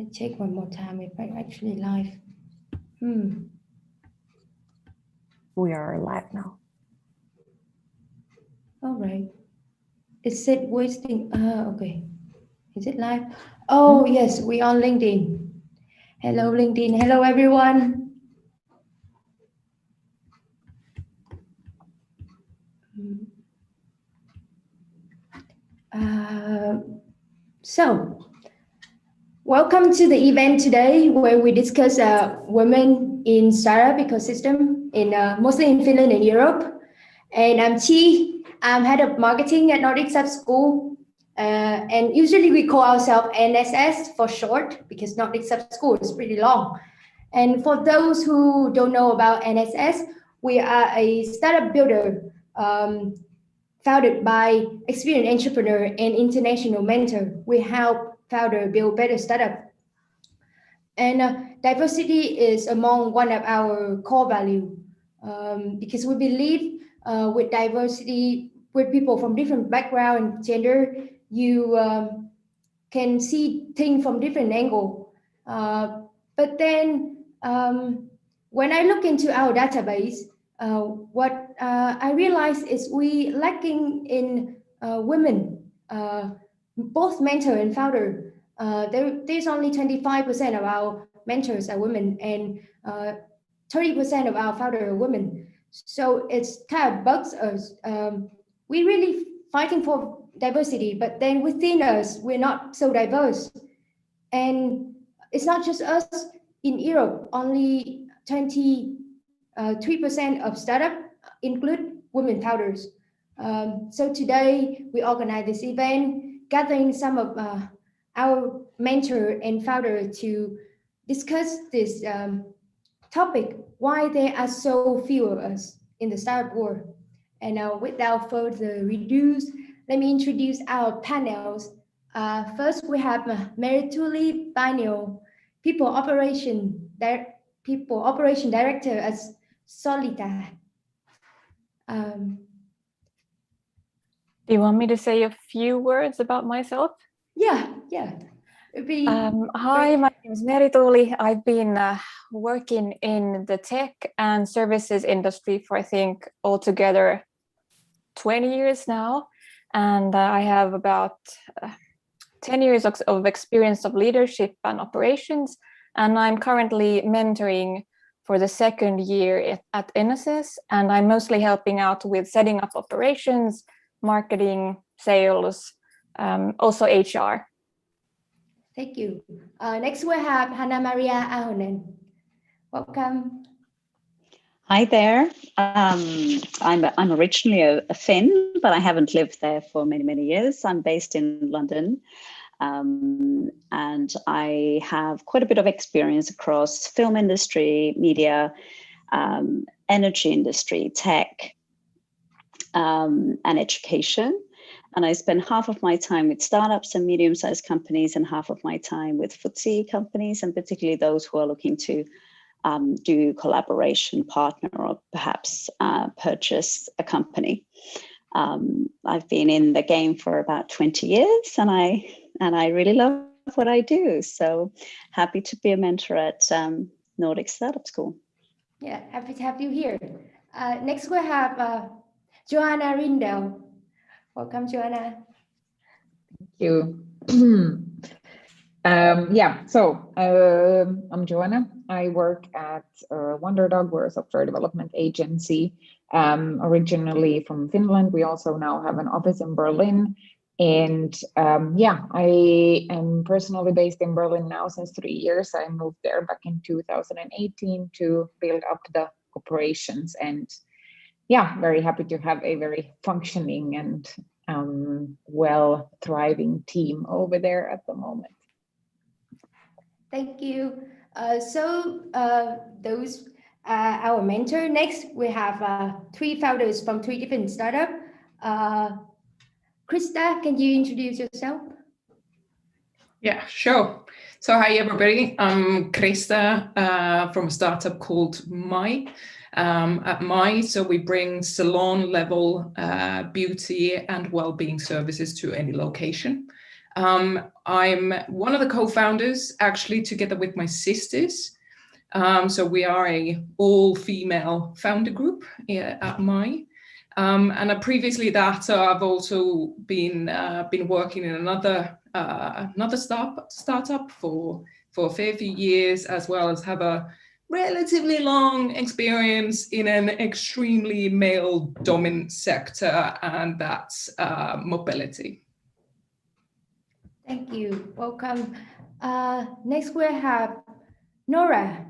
I check one more time if I'm actually live. We are live now. All right. It said wasting. Okay. Is it live? Oh, yes, we on LinkedIn. Hello, LinkedIn. Hello, everyone. So, welcome to the event today where we discuss women in startup ecosystem in mostly in Finland and Europe. And I'm Chi. I'm head of marketing at Nordic School. And usually we call ourselves NSS for short because Nordic School is pretty long. And for those who don't know about NSS, we are a startup builder founded by experienced entrepreneur and international mentor. We help founder build better startup. And diversity is among one of our core value because we believe with diversity, with people from different background and gender, you can see things from different angle. But then when I look into our database, what I realize is we lacking in women, both mentor and founder. There's only 25% of our mentors are women and 30% of our founder are women. So it's kind of bugs us. We really fighting for diversity, but then within us, we're not so diverse. And it's not just us. In Europe, only 23% of startup include women founders. So today we organize this event, gathering some of our mentor and founder to discuss this topic, why there are so few of us in the startup world. And without further ado, let me introduce our panels. First, we have Merituuli, Vainio, People Operation Director at Solita. Do you want me to say a few words about myself? Yeah. Hi, my name is Merituuli. I've been working in the tech and services industry for, I think, altogether 20 years now. And I have about 10 years of experience of leadership and operations. And I'm currently mentoring for the second year at NSS. And I'm mostly helping out with setting up operations, marketing, sales, also HR. Thank you. Next we have Hanna-Maria Ahonen. Welcome. Hi there. I'm originally a Finn, but I haven't lived there for many years. I'm based in London, and I have quite a bit of experience across film industry, media, energy industry, tech, and education. And I spend half of my time with startups and medium-sized companies and half of my time with FTSE companies, and particularly those who are looking to do collaboration, partner, or perhaps purchase a company. I've been in the game for about 20 years, and I really love what I do. So happy to be a mentor at Nordic Startup School. Yeah, happy to have you here. Next we have Joanna Rindell. Welcome, Joanna. Thank you. I'm Joanna. I work at Wunderdog. We're a software development agency, originally from Finland. We also now have an office in Berlin. And I am personally based in Berlin now since 3 years. I moved there back in 2018 to build up the operations, and very happy to have a very functioning and well thriving team over there at the moment. Thank you. Those our mentor. Next, we have 3 founders from 3 different startups. Krista, can you introduce yourself? Yeah, sure. So hi, everybody. I'm Krista from a startup called My. At My, so we bring salon level beauty and well-being services to any location. I'm one of the co-founders, actually, together with my sisters. So we are a all-female founder group here at MI. And previously that, I've also been working in another startup for a fair few years, as well as have a relatively long experience in an extremely male-dominant sector, and that's mobility. Thank you. Welcome. Next we have Noora.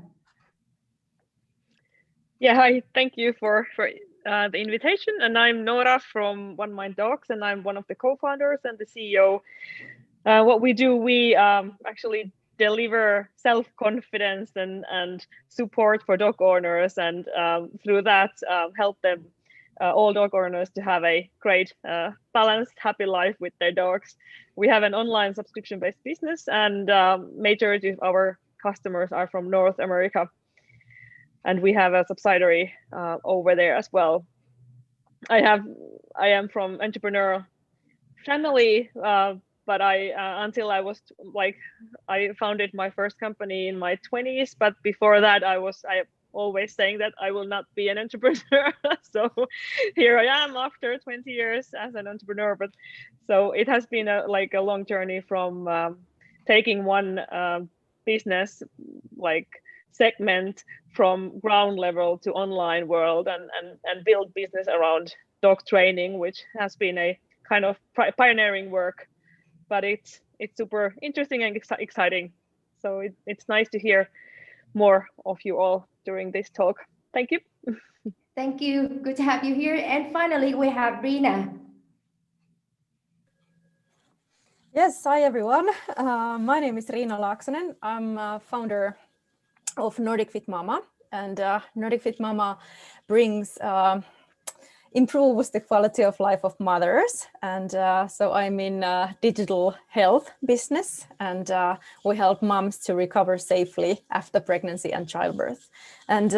Yeah, hi. Thank you for the invitation. And I'm Noora from OneMind Dogs, and I'm one of the co-founders and the CEO. What we do, we actually deliver self-confidence and support for dog owners, and through that help them, all dog owners, to have a great, balanced, happy life with their dogs. We have an online subscription-based business, and majority of our customers are from North America. And we have a subsidiary over there as well. I am from entrepreneurial family, but until I was I founded my first company in my 20s. But before that, I always saying that I will not be an entrepreneur. So here I am after 20 years as an entrepreneur. But so it has been a long journey from taking one business segment from ground level to online world and build business around dog training, which has been a kind of pioneering work, but it's super interesting and exciting. So it's nice to hear more of you all during this talk. Thank you. Thank you. Good to have you here. And finally, we have Riina. Yes, hi everyone. My name is Riina Laaksonen. I'm a founder of Nordic Fit Mama, and Nordic Fit Mama improves the quality of life of mothers. And so I'm in digital health business, and we help moms to recover safely after pregnancy and childbirth. And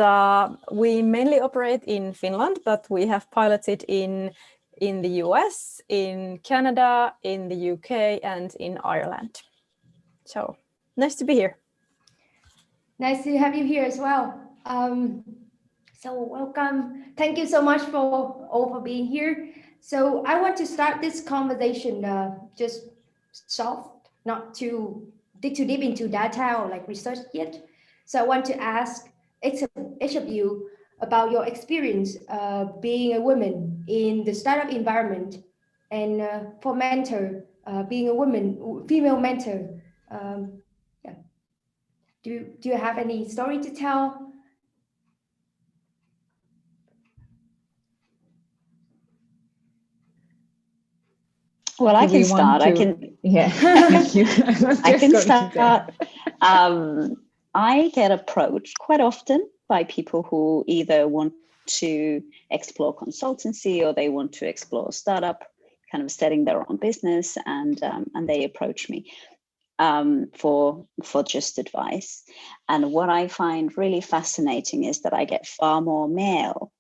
we mainly operate in Finland, but we have piloted in the US, in Canada, in the UK, and in Ireland. So nice to be here. Nice to have you here as well. So welcome. Thank you so much for being here. So I want to start this conversation just soft, not to dig too deep into data or research yet. So I want to ask each of you about your experience being a woman in the startup environment, and for mentor, being a woman, female mentor. Do you have any story to tell? Well, I can start. Yeah. Thank you. I can start. I get approached quite often by people who either want to explore consultancy or they want to explore startup, kind of setting their own business, and they approach me for just advice. And what I find really fascinating is that I get far more male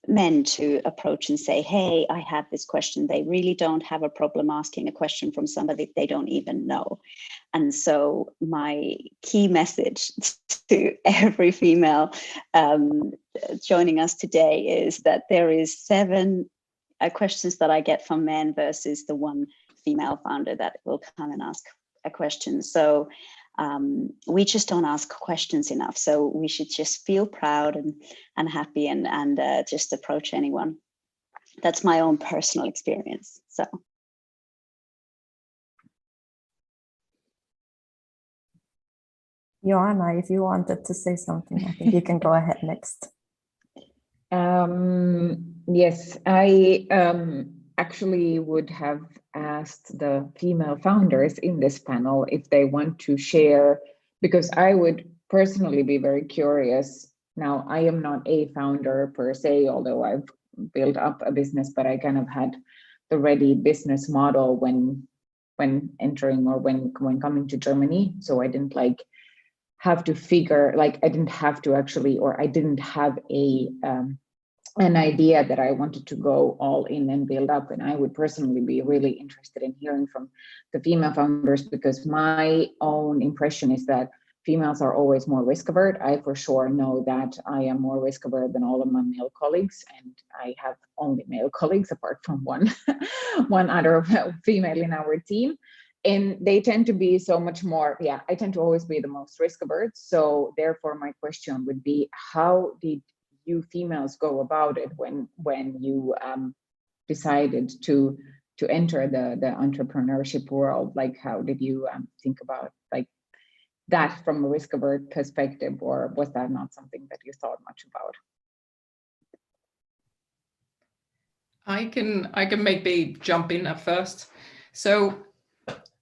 men to approach and say, hey, I have this question. They really don't have a problem asking a question from somebody they don't even know. And so my key message to every female joining us today is that there is 7 questions that I get from men versus the one female founder that will come and ask a question. So we just don't ask questions enough. So we should just feel proud and happy and just approach anyone. That's my own personal experience. So. Joanna, if you wanted to say something, I think you can go ahead next. Yes, I actually would have asked the female founders in this panel if they want to share, because I would personally be very curious. Now, I am not a founder per se, although I've built up a business, but I kind of had the ready business model when entering or when coming to Germany. So I didn't have to figure, I didn't have to actually, or I didn't have a an idea that I wanted to go all in and build up. And I would personally be really interested in hearing from the female founders, because my own impression is that females are always more risk averse. I for sure know that I am more risk averse than all of my male colleagues, and I have only male colleagues apart from one other female in our team. And they tend to be so much more, I tend to always be the most risk averse. So therefore my question would be, how did you females go about it when you decided to enter the entrepreneurship world? Like, how did you think about like that from a risk averse perspective, or was that not something that you thought much about? I can maybe jump in at first. So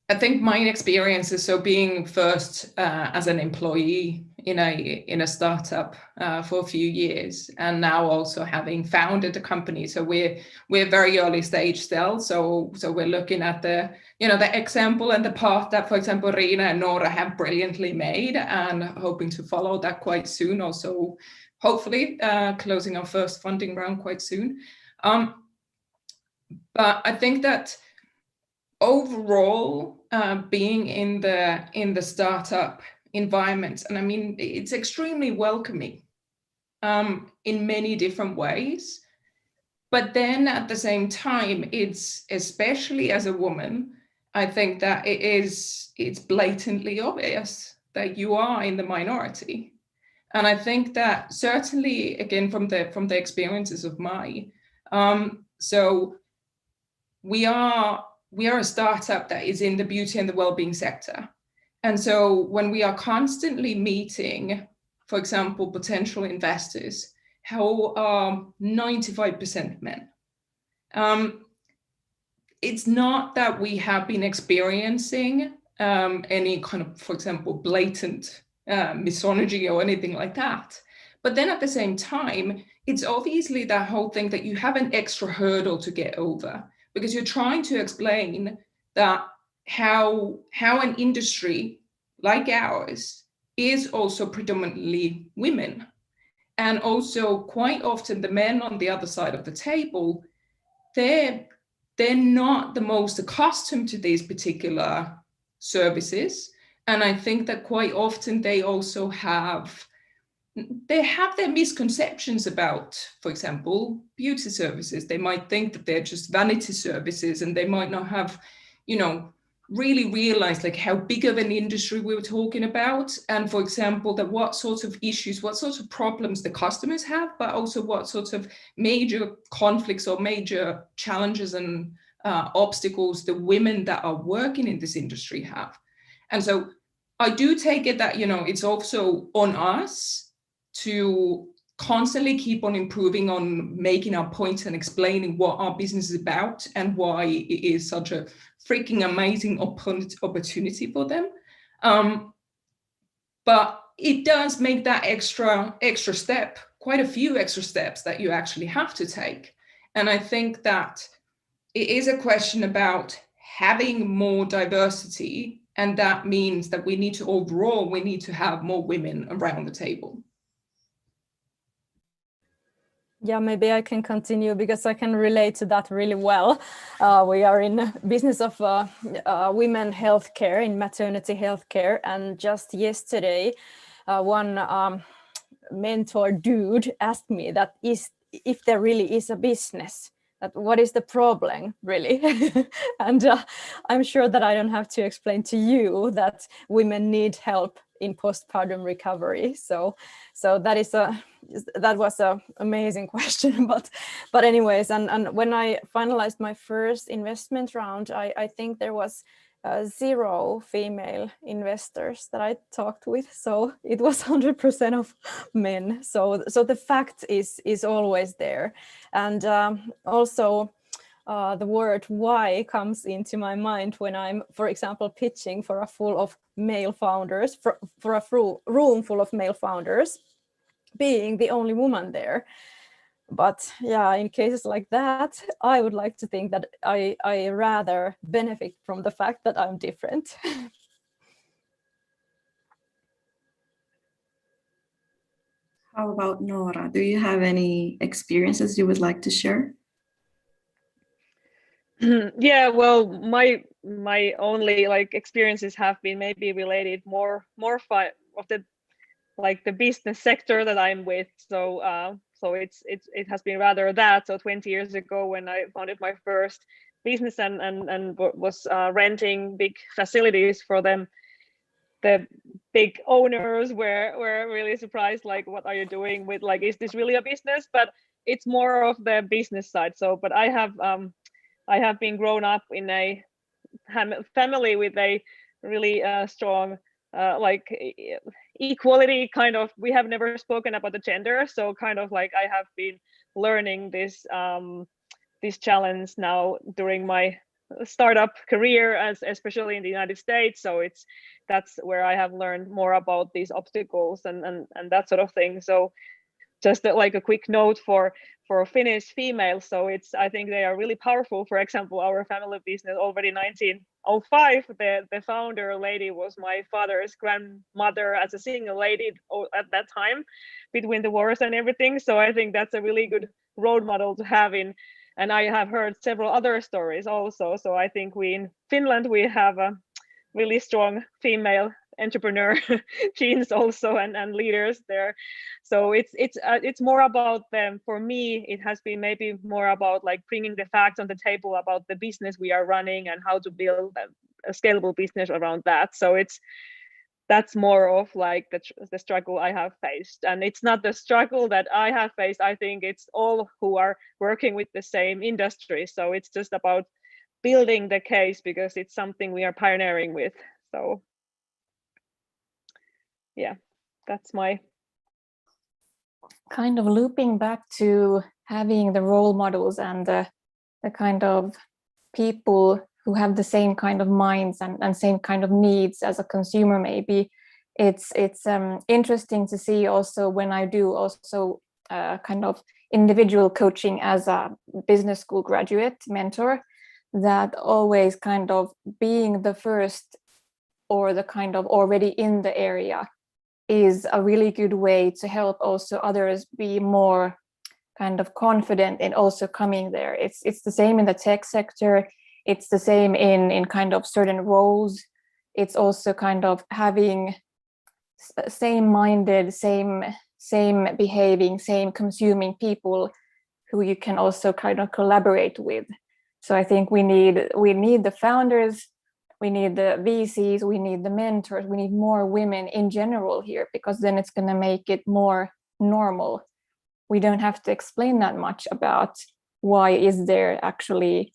I think my experience is being first as an employee in a startup for a few years, and now also having founded a company. So we're very early stage still. So we're looking at the example and the path that, for example, Riina and Noora have brilliantly made, and hoping to follow that quite soon. Also, hopefully closing our first funding round quite soon. But I think that overall, being in the startup environment, and I mean, it's extremely welcoming in many different ways. But then at the same time, it's, especially as a woman, I think that it's blatantly obvious that you are in the minority. And I think that certainly, again, from the experiences of so we are a startup that is in the beauty and the well-being sector. And so when we are constantly meeting, for example, potential investors who are 95% men, it's not that we have been experiencing any kind of, for example, blatant misogyny or anything like that. But then at the same time, it's obviously that whole thing that you have an extra hurdle to get over, because you're trying to explain that how an industry like ours is also predominantly women. And also quite often the men on the other side of the table, they're not the most accustomed to these particular services. And I think that quite often they also have their misconceptions about, for example, beauty services. They might think that they're just vanity services, and they might not have, really realized like how big of an industry we were talking about. And for example, that what sorts of issues, what sorts of problems the customers have, but also what sorts of major conflicts or major challenges and obstacles the women that are working in this industry have. And so I do take it that, it's also on us to constantly keep on improving on making our points and explaining what our business is about and why it is such a freaking amazing opportunity for them. But it does make that extra step, quite a few extra steps that you actually have to take. And I think that it is a question about having more diversity, and that means that we need to have more women around the table. Yeah, maybe I can continue because I can relate to that really well. We are in business of women healthcare, in maternity healthcare, and just yesterday, one mentor dude asked me that if there really is a business, that what is the problem really? And I'm sure that I don't have to explain to you that women need help in postpartum recovery. So that was an amazing question. But anyways, and when I finalized my first investment round, I think there was 0 female investors that I talked with. So it was 100% of men. So the fact is always there. And also the word why comes into my mind when I'm, for example, pitching for a full of male founders, for a room full of male founders, being the only woman there. But yeah, in cases like that, I would like to think that I rather benefit from the fact that I'm different. How about Noora? Do you have any experiences you would like to share? Yeah, well, my only like experiences have been maybe related more of the like the business sector that I'm with. So so it has been rather that. So 20 years ago when I founded my first business and was renting big facilities for them, the big owners were really surprised, like, what are you doing with, like, is this really a business? But it's more of the business side. So but I have been grown up in a family with a really strong like equality kind of. We have never spoken about the gender, so kind of like I have been learning this this challenge now during my startup career, as especially in the United States. So that's where I have learned more about these obstacles and that sort of thing. So just like a quick note for Finnish females. So I think they are really powerful. For example, our family business already 1905, the founder lady was my father's grandmother as a single lady at that time between the wars and everything. So I think that's a really good role model to have in. And I have heard several other stories also. So I think we in Finland, we have a really strong female entrepreneur genes also and leaders there. So it's more about them. For me, it has been maybe more about like bringing the facts on the table about the business we are running and how to build a scalable business around that. So that's more of like the struggle I have faced. And it's not the struggle that I have faced. I think it's all who are working with the same industry. So it's just about building the case because it's something we are pioneering with. So yeah, that's my kind of looping back to having the role models and the kind of people who have the same kind of minds and same kind of needs as a consumer. Maybe it's interesting to see also when I do also kind of individual coaching as a business school graduate mentor, that always kind of being the first or the kind of already in the area is a really good way to help also others be more kind of confident in also coming there. It's the same in the tech sector. It's the same in kind of certain roles. It's also kind of having same-minded, same behaving, same consuming people who you can also kind of collaborate with. So I think we need the founders, we need the VCs, we need the mentors, we need more women in general here, because then it's going to make it more normal. We don't have to explain that much about why is there actually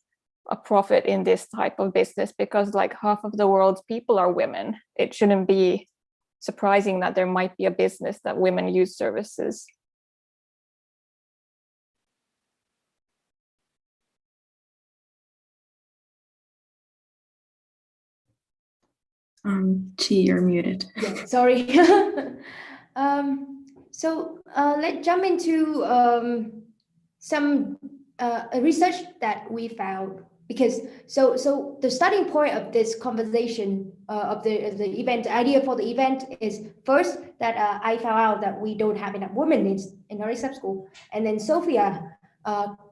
a profit in this type of business, because like half of the world's people are women. It shouldn't be surprising that there might be a business that women use services. Chi, you're muted. Yeah, sorry. So let's jump into some research that we found, because so the starting point of this conversation of the event, the idea for the event is first that I found out that we don't have enough women in Nordic sub school, and then Sophia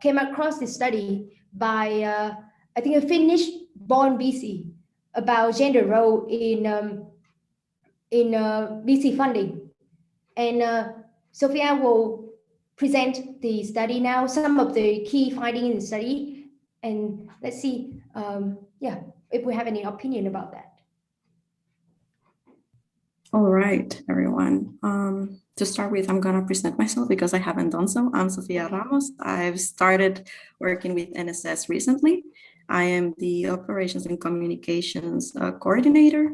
came across this study by I think a Finnish born VC about gender role in VC funding, and Sophia will present the study now, some of the key findings in the study, and let's see, yeah, if we have any opinion about that. All right, everyone. To start with, I'm gonna present myself because I haven't done so. I'm Sofia Ramos. I've started working with NSS recently. I am the Operations and Communications Coordinator.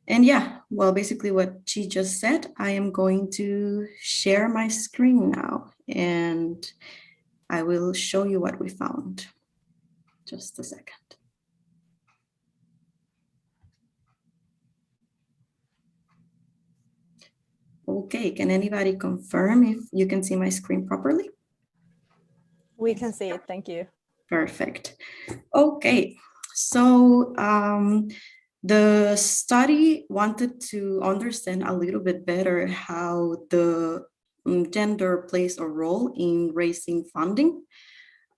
And yeah, well, basically what she just said, I am going to share my screen now and I will show you what we found. Just a second. Okay, can anybody confirm if you can see my screen properly? We can see it, thank you. Perfect. Okay, so the study wanted to understand a little bit better how the gender plays a role in raising funding.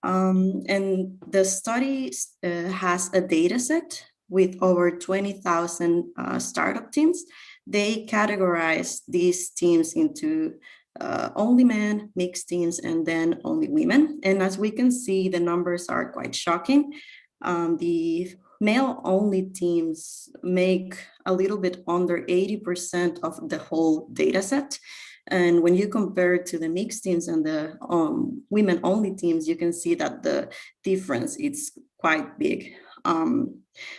And the study has a data set with over 20,000 startup teams. They categorize these teams into only men, mixed teams, and then only women. And as we can see, the numbers are quite shocking. The male-only teams make a little bit under 80% of the whole data set. And when you compare to the mixed teams and the women-only teams, you can see that the difference is quite big.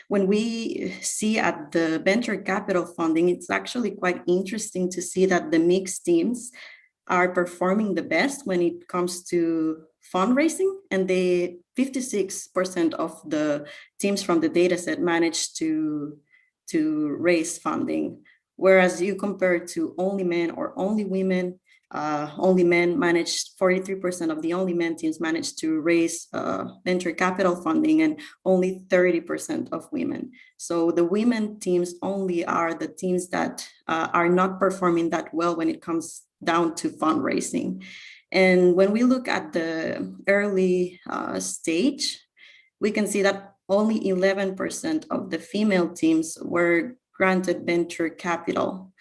When we see at the venture capital funding, it's actually quite interesting to see that the mixed teams are performing the best when it comes to fundraising, and the 56% of the teams from the dataset managed to raise funding. Whereas you compare to only men or only women, only men managed, 43% of the only men teams managed to raise venture capital funding, and only 30% of women. So the women teams only are the teams that are not performing that well when it comes down to fundraising. And when we look at the early stage, we can see that only 11% of the female teams were granted venture capital.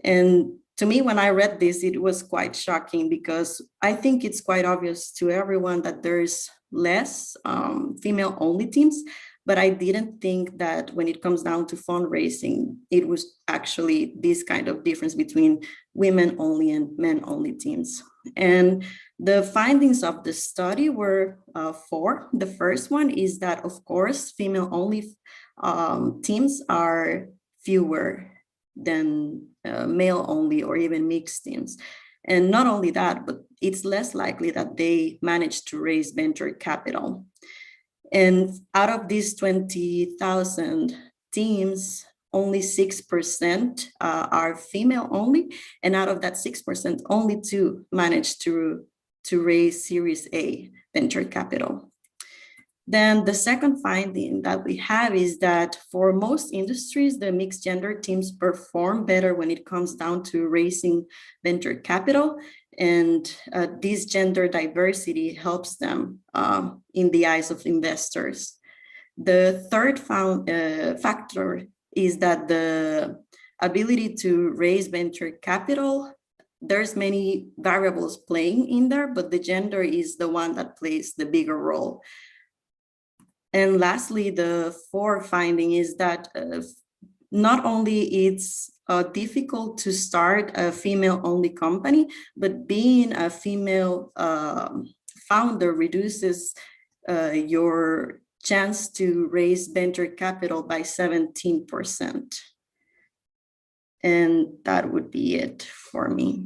And to me, when I read this, it was quite shocking, because I think it's quite obvious to everyone that there's less female-only teams, but I didn't think that when it comes down to fundraising, it was actually this kind of difference between women-only and men-only teams. And the findings of the study were four. The first one is that, of course, female-only teams are fewer than male-only or even mixed teams. And not only that, but it's less likely that they manage to raise venture capital. And out of these 20,000 teams, only 6% are female only. And out of that 6%, only 2 managed to raise Series A venture capital. Then the second finding that we have is that for most industries, the mixed gender teams perform better when it comes down to raising venture capital. And this gender diversity helps them in the eyes of investors. The third factor is that the ability to raise venture capital, there's many variables playing in there, but the gender is the one that plays the bigger role. And lastly, the fourth finding is that not only it's difficult to start a female-only company, but being a female founder reduces your chance to raise venture capital by 17%. And that would be it for me.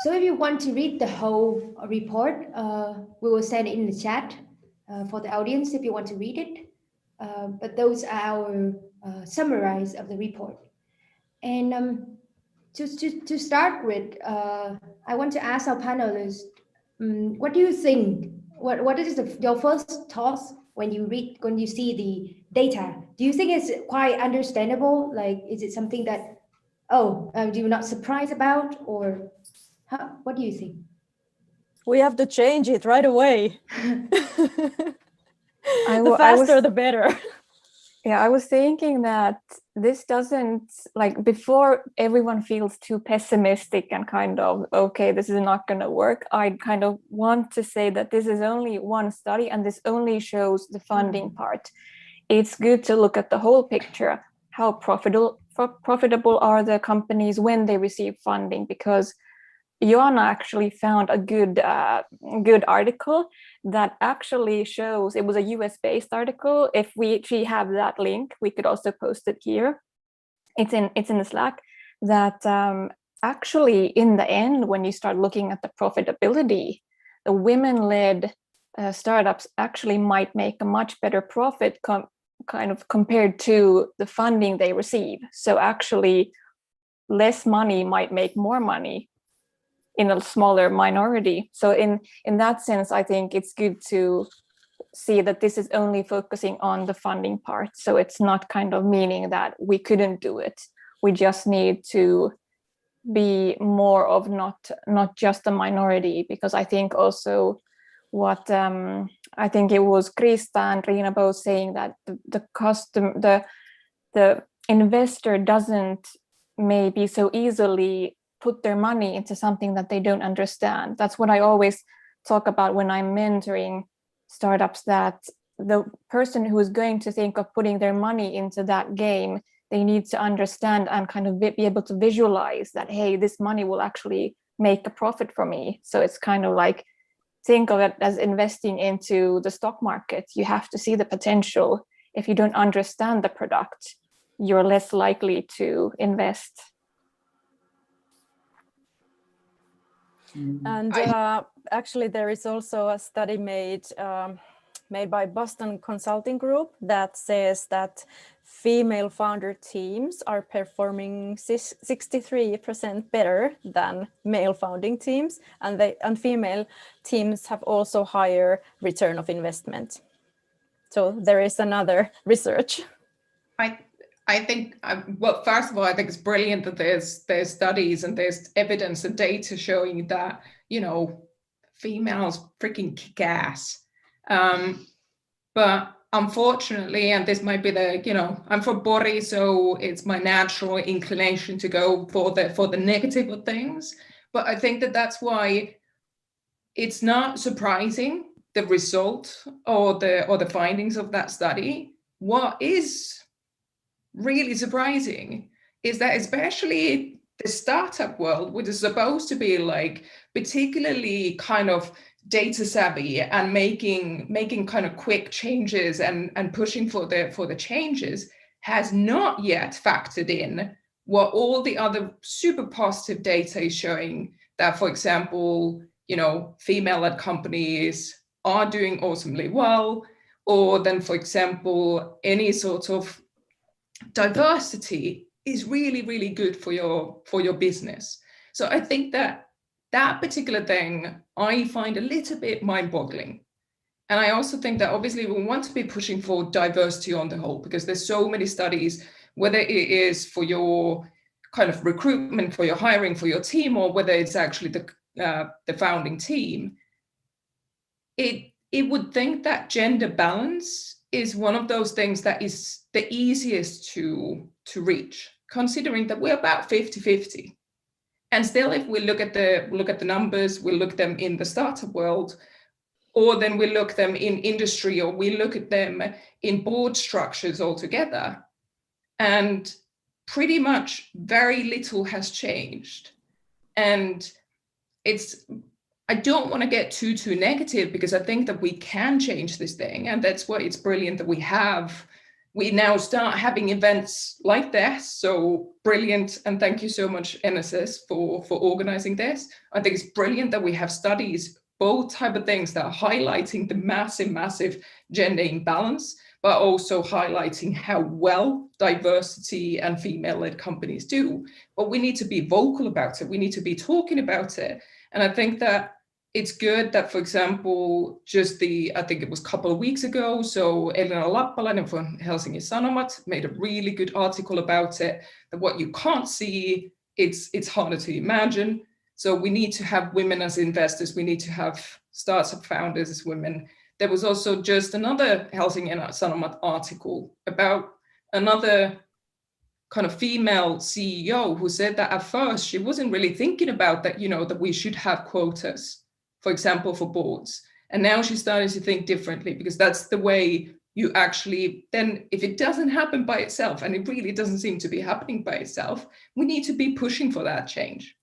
So if you want to read the whole report, we will send it in the chat for the audience if you want to read it. But those are our summarize of the report. And to start with, I want to ask our panelists, what do you think? What is your first thoughts when you see the data? Do you think it's quite understandable? Like, is it something that, do you not surprised about, or what do you think? We have to change it right away. The faster, the better. Yeah, I was thinking that this doesn't, like, before everyone feels too pessimistic and kind of, okay, this is not going to work, I kind of want to say that this is only one study and this only shows the funding part. It's good to look at the whole picture. How profitable are the companies when they receive funding? Because Joanna actually found a good article that actually shows, it was a US-based article. If she have that link, we could also post it here. It's in the Slack, that actually in the end, when you start looking at the profitability, the women-led startups actually might make a much better profit kind of compared to the funding they receive. So actually less money might make more money in a smaller minority. So in that sense, I think it's good to see that this is only focusing on the funding part. So it's not kind of meaning that we couldn't do it. we just need to be more of not just a minority, because I think also what I think it was Krista and Riina both saying that the investor doesn't maybe so easily put their money into something that they don't understand. That's what I always talk about when I'm mentoring startups, that the person who is going to think of putting their money into that game, they need to understand and kind of be able to visualize that, hey, this money will actually make a profit for me. So it's kind of like, think of it as investing into the stock market. You have to see the potential. If you don't understand the product, you're less likely to invest. And actually, there is also a study made by Boston Consulting Group that says that female founder teams are performing 63% better than male founding teams, and female teams have also higher return of investment. So there is another research. I think, well, first of all, I think it's brilliant that there's studies and there's evidence and data showing that, you know, females freaking kick ass. But unfortunately, and this might be the, you know, I'm from Pori, so it's my natural inclination to go for the negative of things. But I think that that's why it's not surprising, the result or the findings of that study. What is really surprising is that especially the startup world, which is supposed to be like particularly kind of data savvy and making kind of quick changes and pushing for the changes, has not yet factored in what all the other super positive data is showing, that, for example, you know, female-led companies are doing awesomely well, or then, for example, any sort of diversity is really, really good for your business. So I think that particular thing I find a little bit mind-boggling. And I also think that obviously we want to be pushing for diversity on the whole, because there's so many studies, whether it is for your kind of recruitment, for your hiring, for your team, or whether it's actually the founding team. It would think that gender balance is one of those things that is the easiest to reach, considering that we're about 50-50. And still, if we look at the numbers, we look them in the startup world, or then we look them in industry, or we look at them in board structures altogether, and pretty much very little has changed. And I don't want to get too negative, because I think that we can change this thing, and that's why it's brilliant that we now start having events like this. So brilliant, and thank you so much, NSS, for organizing this. I think it's brilliant that we have studies, both type of things that are highlighting the massive gender imbalance, but also highlighting how well diversity and female-led companies do. But we need to be vocal about it. We need to be talking about it. And I think that it's good that, for example, I think it was a couple of weeks ago, so Elina Lappalainen from Helsingin Sanomat made a really good article about it, that what you can't see, it's harder to imagine. So we need to have women as investors. We need to have startup founders as women. There was also just another Helsingin Sanomat article about another kind of female CEO who said that at first she wasn't really thinking about that, you know, that we should have quotas, for example, for boards. And now she's starting to think differently, because that's the way you actually, then if it doesn't happen by itself, and it really doesn't seem to be happening by itself, we need to be pushing for that change.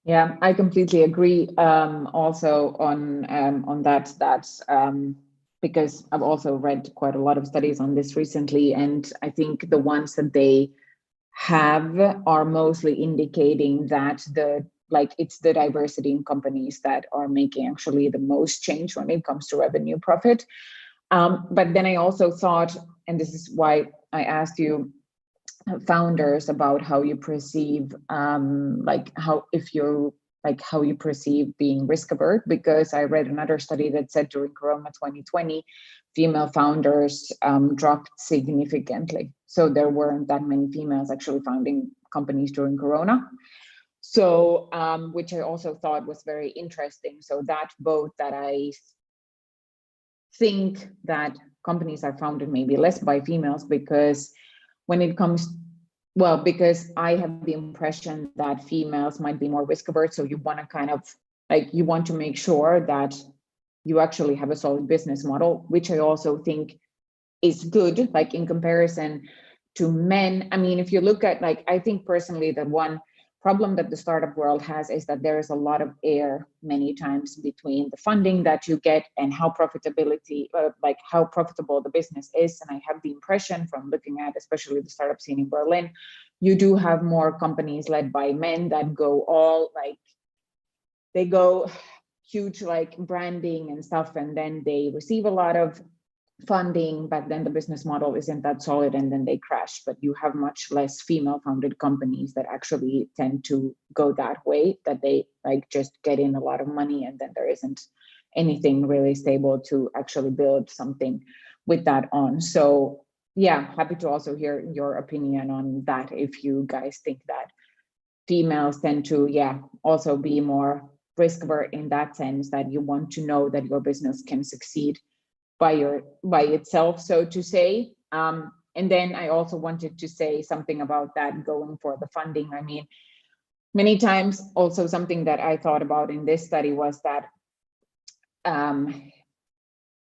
Yeah, I completely agree. Also on that, because I've also read quite a lot of studies on this recently, and I think the ones that they have are mostly indicating that it's the diversity in companies that are making actually the most change when it comes to revenue profit. But then I also thought, and this is why I asked you founders about how you perceive how you perceive being risk averse, because I read another study that said during Corona 2020, female founders dropped significantly. So there weren't that many females actually founding companies during Corona. So, which I also thought was very interesting. So that both that I think that companies are founded maybe less by females, because when it comes, well, because I have the impression that females might be more risk averse. So you want to kind of like, you want to make sure that you actually have a solid business model, which I also think is good, like in comparison to men. I mean, if you look at, like, I think personally that one problem that the startup world has is that there is a lot of air many times between the funding that you get and how profitability, like how profitable the business is. And I have the impression from looking at, especially the startup scene in Berlin, you do have more companies led by men that go all like, they go huge like branding and stuff, and then they receive a lot of funding, but then the business model isn't that solid and then they crash. But you have much less female founded companies that actually tend to go that way, that they like just get in a lot of money and then there isn't anything really stable to actually build something with that on. So yeah, happy to also hear your opinion on that, if you guys think that females tend to also be more risk averse in that sense, that you want to know that your business can succeed by itself, so to say. And then I also wanted to say something about that going for the funding. I mean, many times also something that I thought about in this study was that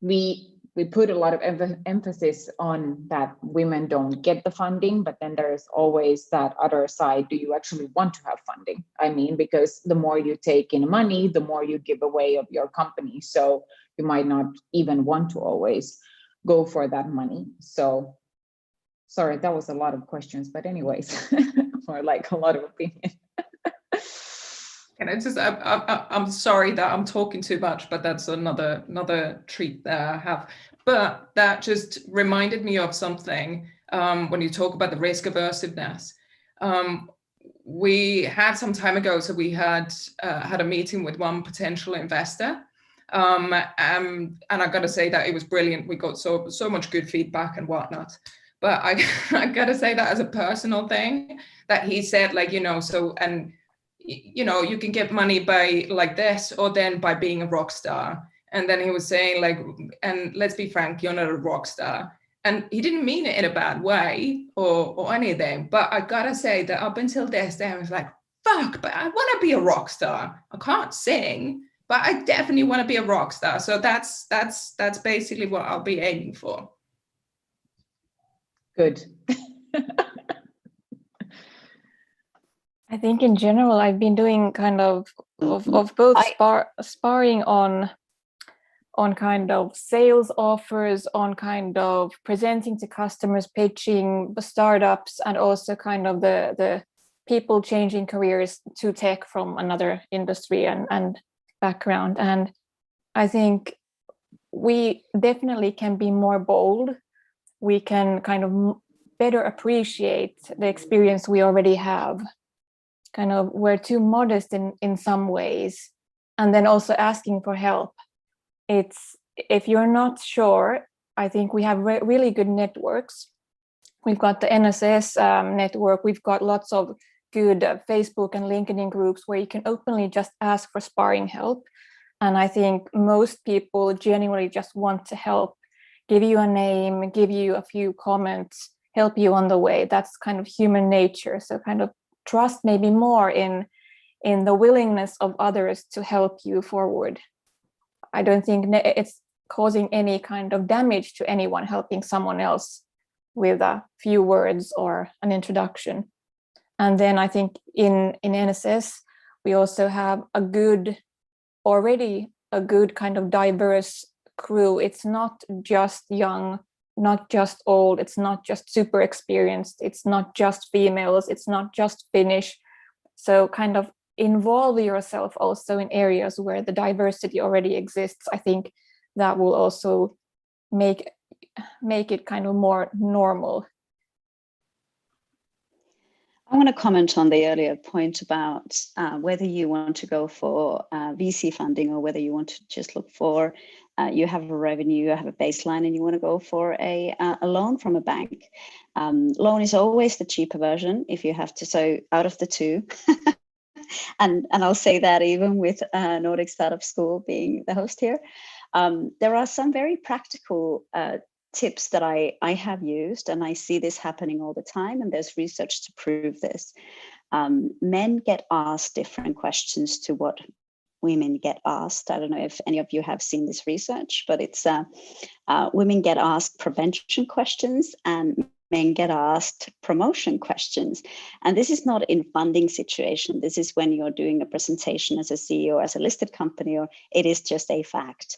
we put a lot of emphasis on that women don't get the funding, but then there's always that other side. Do you actually want to have funding? I mean, because the more you take in money, the more you give away of your company. So you might not even want to always go for that money. So sorry, that was a lot of questions, but anyways, or like a lot of opinion. Can I just, I'm sorry that I'm talking too much, but that's another treat that I have. But that just reminded me of something when you talk about the risk aversiveness. We had some time ago, so we had a meeting with one potential investor. And I got to say that it was brilliant. We got so much good feedback and whatnot. But I got to say that as a personal thing, that he said, like, you know, so, and you know, you can get money by like this, or then by being a rock star. And then he was saying, like, and let's be frank, you're not a rock star. And he didn't mean it in a bad way or anything. But I gotta say that up until this day, I was like, fuck, but I want to be a rock star. I can't sing, but I definitely want to be a rock star. So that's basically what I'll be aiming for. Good. I think in general, I've been doing kind of both sparring on kind of sales offers, on kind of presenting to customers, pitching startups, and also kind of the people changing careers to tech from another industry and background. And I think we definitely can be more bold. We can kind of better appreciate the experience we already have. Kind of we're too modest in some ways, and then also asking for help. It's, if you're not sure, I think we have really good networks. We've got the NSS network. We've got lots of good Facebook and LinkedIn groups where you can openly just ask for sparring help. And I think most people genuinely just want to help, give you a name, give you a few comments, help you on the way. That's kind of human nature. So kind of trust maybe more in the willingness of others to help you forward. I don't think it's causing any kind of damage to anyone helping someone else with a few words or an introduction. And then I think in NSS, we also have already a good kind of diverse crew. It's not just young, not just old, it's not just super experienced, it's not just females, it's not just Finnish. So kind of involve yourself also in areas where the diversity already exists. I think that will also make it kind of more normal. I want to comment on the earlier point about whether you want to go for VC funding or whether you want to just look for, you have a revenue, you have a baseline, and you want to go for a loan from a bank. Loan is always the cheaper version if you have to, so out of the two. and I'll say that even with Nordic Startup School being the host here. There are some very practical tips that I have used, and I see this happening all the time, and there's research to prove this. Men get asked different questions to what women get asked. I don't know if any of you have seen this research, but it's women get asked prevention questions and men get asked promotion questions. And this is not in funding situation. This is when you're doing a presentation as a CEO, as a listed company, or it is just a fact.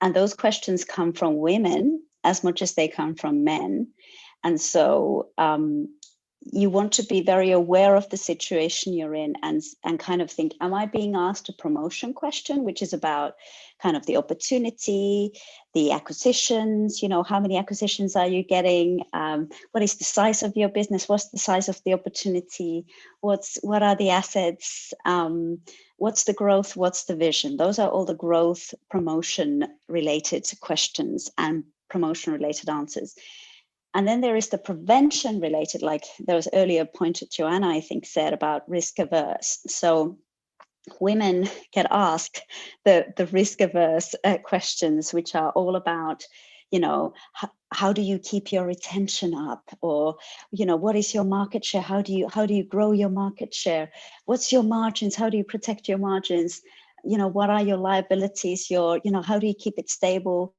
And those questions come from women as much as they come from men. And so you want to be very aware of the situation you're in and kind of think, am I being asked a promotion question, which is about kind of the opportunity, the acquisitions, you know, how many acquisitions are you getting? What is the size of your business? What's the size of the opportunity? What are the assets? What's the growth? What's the vision? Those are all the growth promotion related questions and promotion related answers. And then there is the prevention related, like there was earlier point that Joanna, I think, said about risk averse. So women get asked the risk averse questions, which are all about, you know, how do you keep your retention up? Or, you know, what is your market share? How do you grow your market share? What's your margins? How do you protect your margins? You know, what are your liabilities? You know, how do you keep it stable?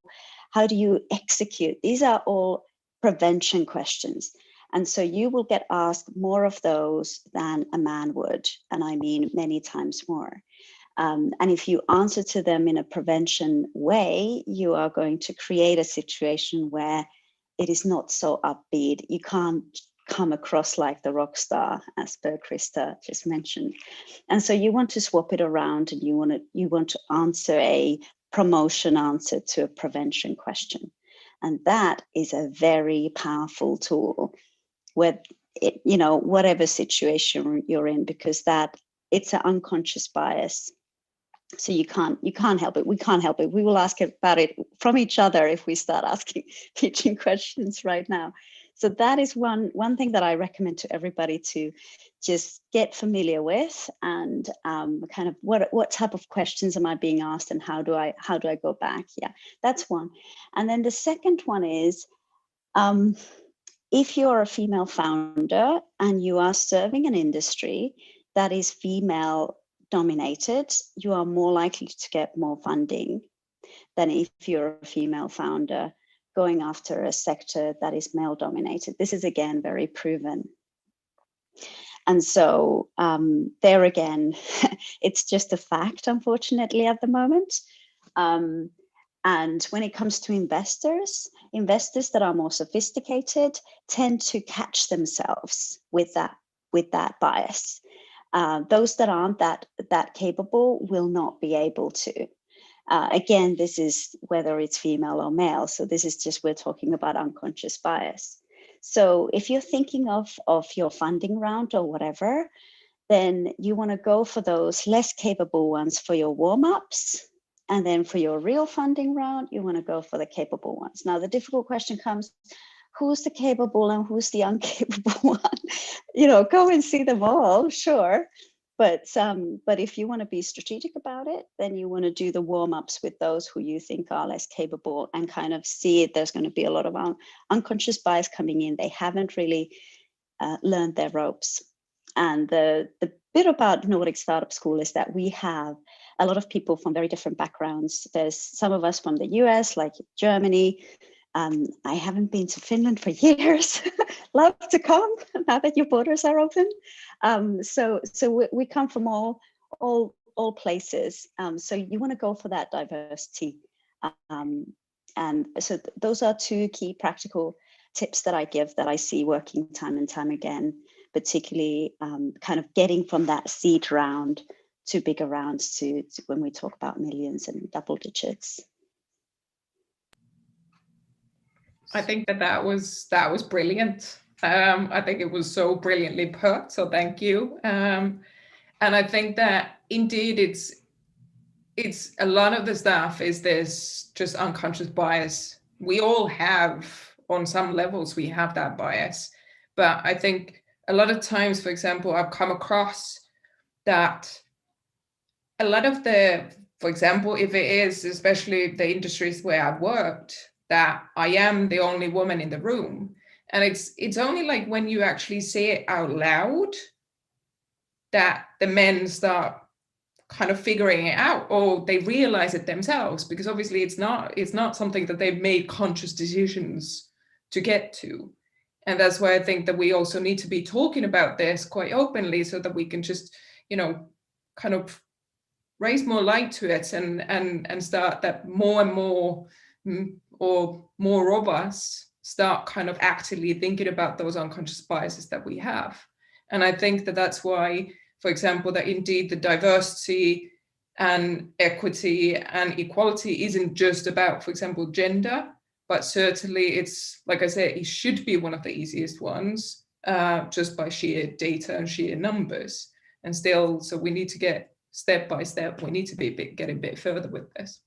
How do you execute? These are all prevention questions. And so you will get asked more of those than a man would. And I mean, many times more. And if you answer to them in a prevention way, you are going to create a situation where it is not so upbeat. You can't come across like the rock star, as per Krista just mentioned. And so you want to swap it around, and you want to answer a promotion answer to a prevention question. And that is a very powerful tool with it, you know, whatever situation you're in, because that it's an unconscious bias. So you can't help it. We can't help it. We will ask about it from each other if we start asking teaching questions right now. So that is one thing that I recommend to everybody to just get familiar with, and kind of what type of questions am I being asked, and how do I go back? Yeah, that's one. And then the second one is, if you're a female founder and you are serving an industry that is female dominated, you are more likely to get more funding than if you're a female founder going after a sector that is male dominated. This is again very proven. And so there again, it's just a fact, unfortunately, at the moment. And when it comes to investors that are more sophisticated tend to catch themselves with that bias. Those that aren't that capable will not be able to. Again, this is whether it's female or male. So this is just, we're talking about unconscious bias. So if you're thinking of your funding round or whatever, then you want to go for those less capable ones for your warm-ups. And then for your real funding round, you want to go for the capable ones. Now, the difficult question comes, who's the capable and who's the incapable one? You know, go and see them all, sure. But if you want to be strategic about it, then you want to do the warm-ups with those who you think are less capable, and kind of see it. There's going to be a lot of unconscious bias coming in. They haven't really learned their ropes. And the bit about Nordic Startup School is that we have a lot of people from very different backgrounds. There's some of us from the US, like Germany. I haven't been to Finland for years. Love to come now that your borders are open. So we come from all places. So you want to go for that diversity. And so those are two key practical tips that I give, that I see working time and time again, particularly kind of getting from that seed round to bigger rounds to when we talk about millions and double digits. I think that was brilliant. I think it was so brilliantly put, so thank you. And I think that indeed it's a lot of the stuff is this just unconscious bias. We all have, on some levels, we have that bias. But I think a lot of times, for example, I've come across that a lot of for example, if it is, especially the industries where I've worked, that I am the only woman in the room. And it's only like when you actually say it out loud that the men start kind of figuring it out, or they realize it themselves, because obviously it's not something that they've made conscious decisions to get to. And that's why I think that we also need to be talking about this quite openly, so that we can just, kind of raise more light to it and start that more and more, or more of us start kind of actively thinking about those unconscious biases that we have. And I think that that's why, for example, that indeed the diversity and equity and equality isn't just about, for example, gender, but certainly it's, like I said, it should be one of the easiest ones, just by sheer data and sheer numbers. And still, so we need to get step by step, we need to get a bit further with this.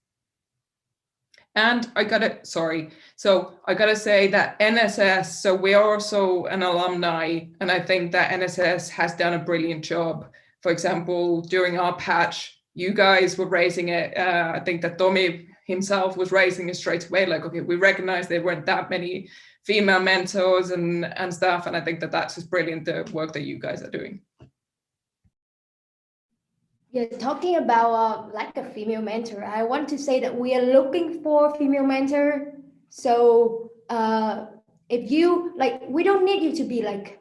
And I gotta say that NSS, so we're also an alumni, and I think that NSS has done a brilliant job. For example, during our patch, you guys were raising it. I think that Tommy himself was raising it straight away, like, okay, we recognize there weren't that many female mentors and stuff, and I think that that's just brilliant, the work that you guys are doing. Yeah, talking about like a female mentor, I want to say that we are looking for a female mentor. So if you we don't need you to be like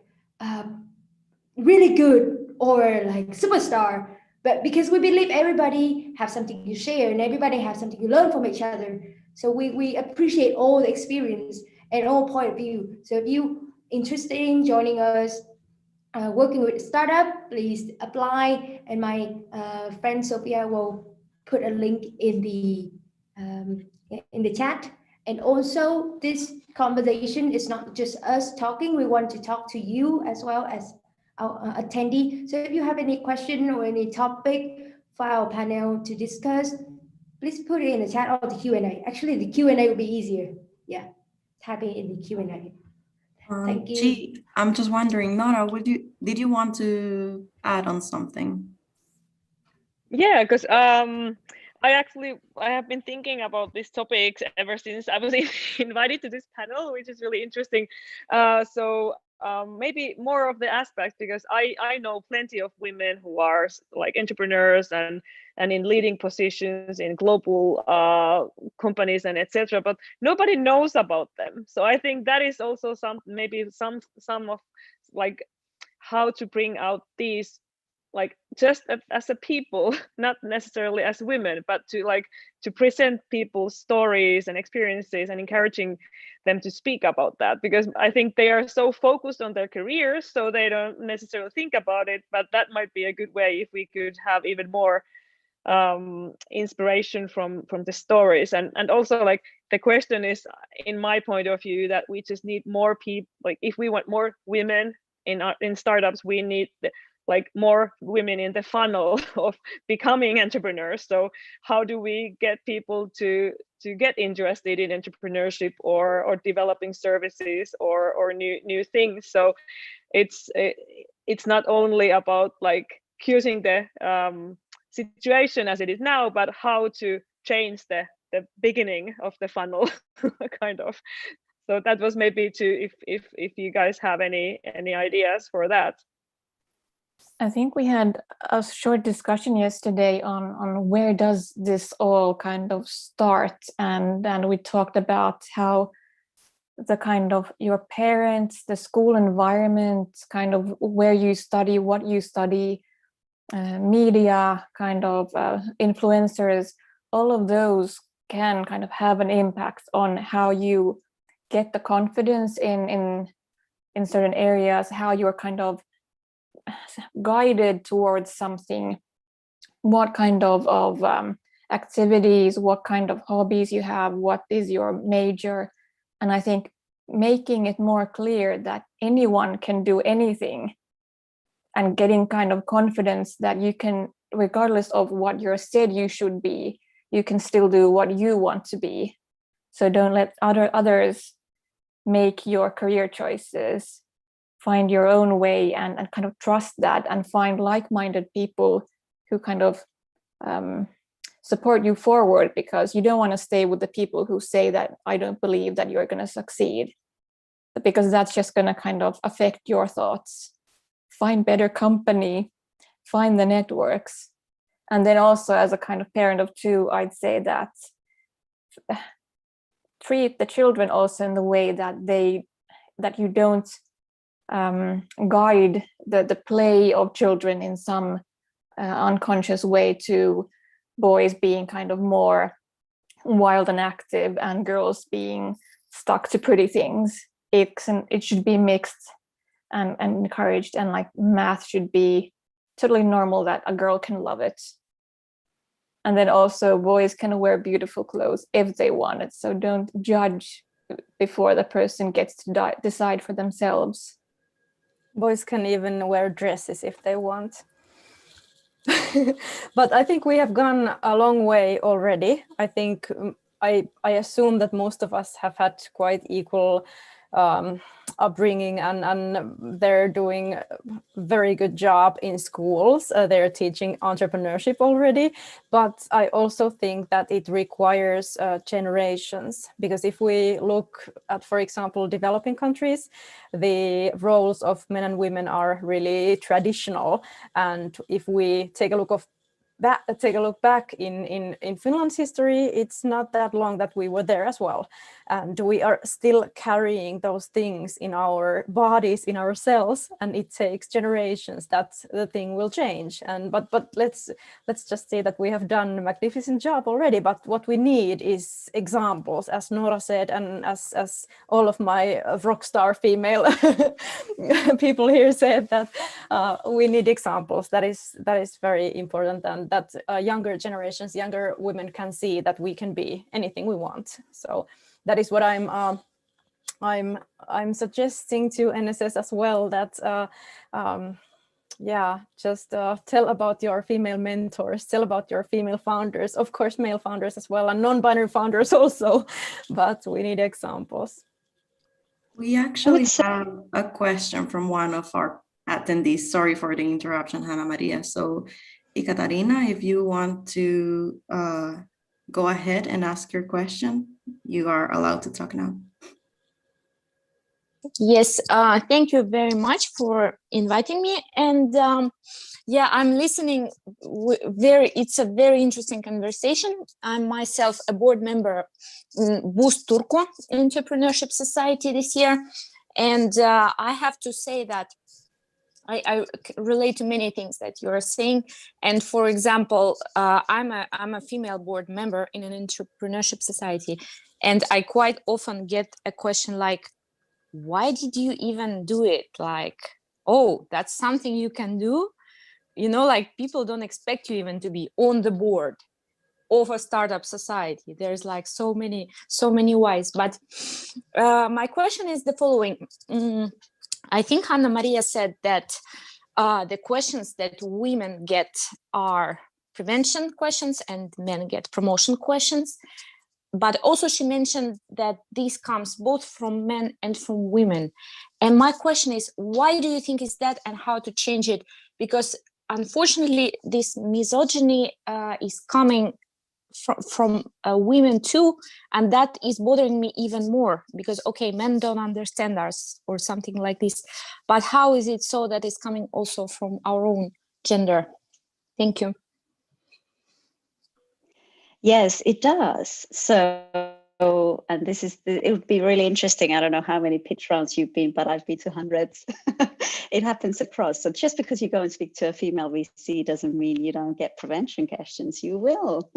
really good or like superstar, but because we believe everybody have something to share and everybody have something to learn from each other. So we appreciate all the experience and all point of view. So if you interested in joining us, working with a startup, please apply. And my friend Sophia will put a link in the chat. And also, this conversation is not just us talking. We want to talk to you as well as our attendee. So if you have any question or any topic for our panel to discuss, please put it in the chat or the Q&A. Actually, the Q&A will be easier. Yeah, type it in the Q&A. Thank you. Gee, I'm just wondering, Noora, did you want to add on something? Yeah, because I have been thinking about these topics ever since I was invited to this panel, which is really interesting. So maybe more of the aspects, because I know plenty of women who are like entrepreneurs and in leading positions in global companies and etc. But nobody knows about them. So I think that is also some of like how to bring out these, like just as a people, not necessarily as women, but to present people's stories and experiences and encouraging them to speak about that, because I think they are so focused on their careers, so they don't necessarily think about it. But that might be a good way if we could have even more inspiration from the stories. And also, like, the question is, in my point of view, that we just need more people. Like, if we want more women in startups, we need like more women in the funnel of becoming entrepreneurs. So how do we get people to get interested in entrepreneurship or developing services or new things? So it's not only about like accusing the situation as it is now, but how to change the beginning of the funnel kind of. So that was maybe if you guys have any ideas for that. I think we had a short discussion yesterday on where does this all kind of start, and we talked about how the kind of your parents, the school environment, kind of where you study, what you study, media, kind of influencers, all of those can kind of have an impact on how you get the confidence in certain areas, how you're kind of guided towards something, what kind of activities, what kind of hobbies you have, what is your major. And I think making it more clear that anyone can do anything, and getting kind of confidence that you can, regardless of what you're said you should be, you can still do what you want to be. So don't let others make your career choices. Find your own way and kind of trust that, and find like-minded people who kind of support you forward, because you don't want to stay with the people who say that I don't believe that you're going to succeed, because that's just going to kind of affect your thoughts. Find better company, find the networks. And then also, as a kind of parent of two, I'd say that treat the children also in the way that you don't guide the play of children in some unconscious way to boys being kind of more wild and active and girls being stuck to pretty things. It should be mixed and encouraged, and like math should be totally normal, that a girl can love it. And then also boys can wear beautiful clothes if they want it. So don't judge before the person gets to decide for themselves. Boys can even wear dresses if they want. But I think we have gone a long way already. I think I assume that most of us have had quite equal upbringing, and they're doing a very good job in schools. They're teaching entrepreneurship already, but I also think that it requires generations, because if we look at, for example, developing countries, the roles of men and women are really traditional, and if we take a look back in Finland's history, it's not that long that we were there as well, and we are still carrying those things in our bodies, in our cells, and it takes generations that the thing will change. And but let's just say that we have done a magnificent job already, but what we need is examples, as Noora said, and as all of my rock star female people here said, that we need examples. That is very important, and that younger generations, younger women can see that we can be anything we want. So that is what I'm suggesting to NSS as well, that just tell about your female mentors, tell about your female founders, of course male founders as well, and non-binary founders also, but we need examples. We actually have a question from one of our attendees. Sorry for the interruption, Hanna-Maria. So Ekaterina, if you want to go ahead and ask your question, you are allowed to talk now. Yes, thank you very much for inviting me. And yeah, I'm listening. It's a very interesting conversation. I'm myself a board member in Boost Turku Entrepreneurship Society this year. And I have to say that I relate to many things that you're saying. And for example, I'm a female board member in an entrepreneurship society. And I quite often get a question like, why did you even do it? Like, oh, that's something you can do? You know, like people don't expect you even to be on the board of a startup society. There's like so many whys. But my question is the following. I think Hanna-Maria said that the questions that women get are prevention questions and men get promotion questions. But also she mentioned that this comes both from men and from women. And my question is, why do you think is that, and how to change it? Because unfortunately, this misogyny is coming from women too, and that is bothering me even more, because okay, men don't understand us or something like this, but how is it so that it's coming also from our own gender? Thank you. Yes, it does. So, and it would be really interesting. I don't know how many pitch rounds you've been, but I've been to hundreds. It happens across. So just because you go and speak to a female VC doesn't mean you don't get prevention questions. You will.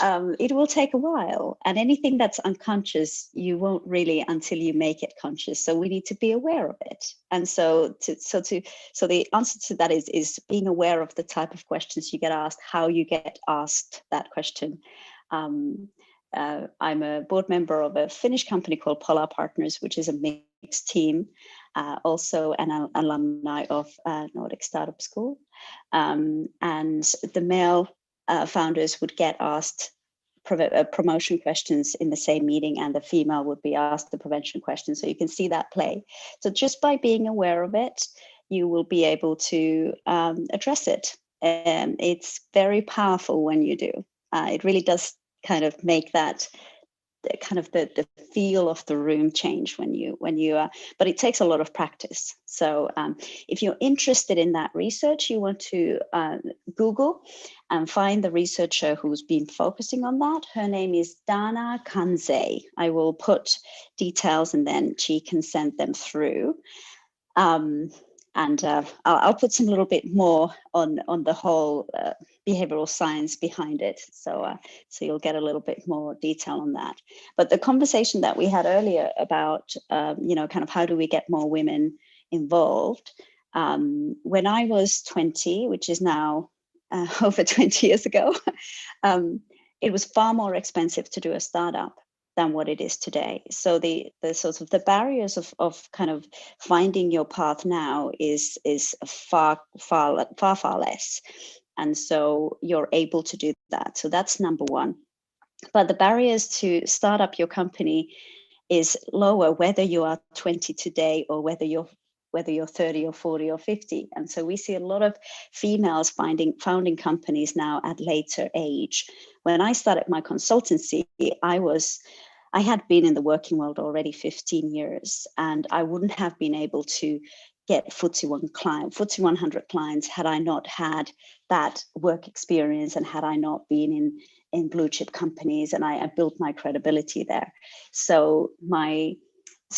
It will take a while, and anything that's unconscious, you won't really until you make it conscious. So we need to be aware of it. And so the answer to that is being aware of the type of questions you get asked, how you get asked that question, I'm a board member of a Finnish company called Polar Partners, which is a mixed team, also an alumni of Nordic Startup School. And the male founders would get asked promotion questions in the same meeting, and the female would be asked the prevention questions. So you can see that play. So just by being aware of it, you will be able to address it. And it's very powerful when you do. It really does kind of make that kind of the feel of the room change when you but it takes a lot of practice. So if you're interested in that research, you want to Google and find the researcher who's been focusing on that. Her name is Dana Kanze. I will put details and then she can send them through. And I'll put some little bit more on the whole behavioral science behind it. So you'll get a little bit more detail on that. But the conversation that we had earlier about, kind of how do we get more women involved? When I was 20, which is now over 20 years ago, it was far more expensive to do a startup than what it is today. So the sort of the barriers of kind of finding your path now is far less. And so you're able to do that. So that's number one. But the barriers to start up your company is lower, whether you are 20 today or whether you're 30 or 40 or 50. And so we see a lot of females founding companies now at later age. When I started my consultancy, I had been in the working world already 15 years, and I wouldn't have been able to get FTSE 100 clients had I not had that work experience and had I not been in blue chip companies, and I built my credibility there. So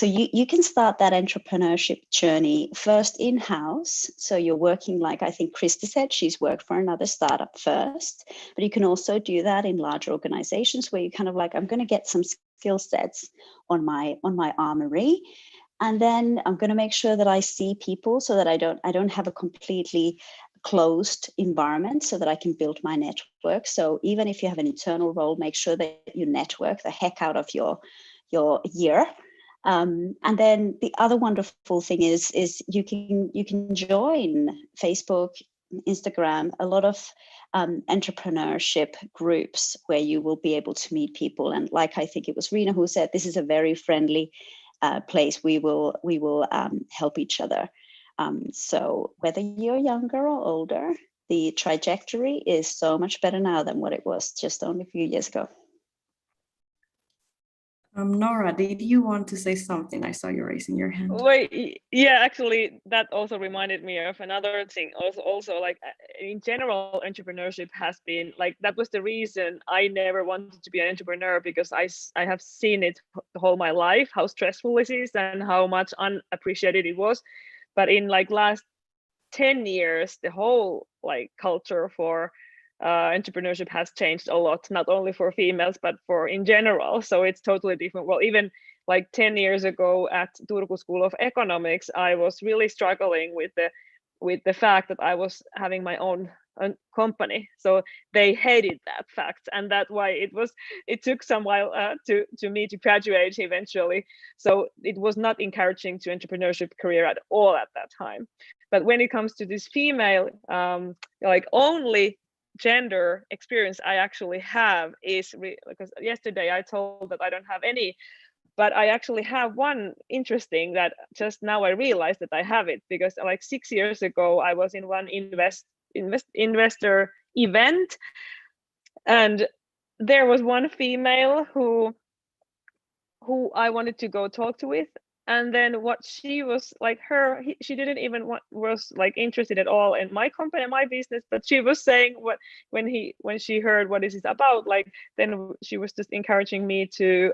you can start that entrepreneurship journey first in-house. So you're working, like I think Krista said, she's worked for another startup first, but you can also do that in large organizations where you kind of like, I'm going to get some skill sets on my armory. And then I'm going to make sure that I see people so that I don't have a completely closed environment, so that I can build my network. So even if you have an internal role, make sure that you network the heck out of your year. And then the other wonderful thing is you can join Facebook, Instagram, a lot of entrepreneurship groups where you will be able to meet people. And like I think it was Riina who said, this is a very friendly place. We will help each other. So whether you're younger or older, the trajectory is so much better now than what it was just only a few years ago. Noora, did you want to say something? I saw you raising your hand. Wait, yeah, actually, that also reminded me of another thing. Also, like in general, entrepreneurship has been like, that was the reason I never wanted to be an entrepreneur, because I have seen it the whole my life, how stressful it is and how much unappreciated it was. But in like last 10 years, the whole like culture for entrepreneurship has changed a lot, not only for females, but for in general. So it's totally different. Well, even like 10 years ago at Turku School of Economics, I was really struggling with the fact that I was having my own company. So they hated that fact, and that's why it took some while to me to graduate eventually. So it was not encouraging to entrepreneurship career at all at that time. But when it comes to this female, like only gender experience I actually have is because yesterday I told that I don't have any, but I actually have one interesting that just now I realized that I have it, because like 6 years ago I was in one investor event, and there was one female who I wanted to go talk to with. And then what she was like, she didn't even was like interested at all in my company, my business, but she was saying when she heard what is it about, like then she was just encouraging me to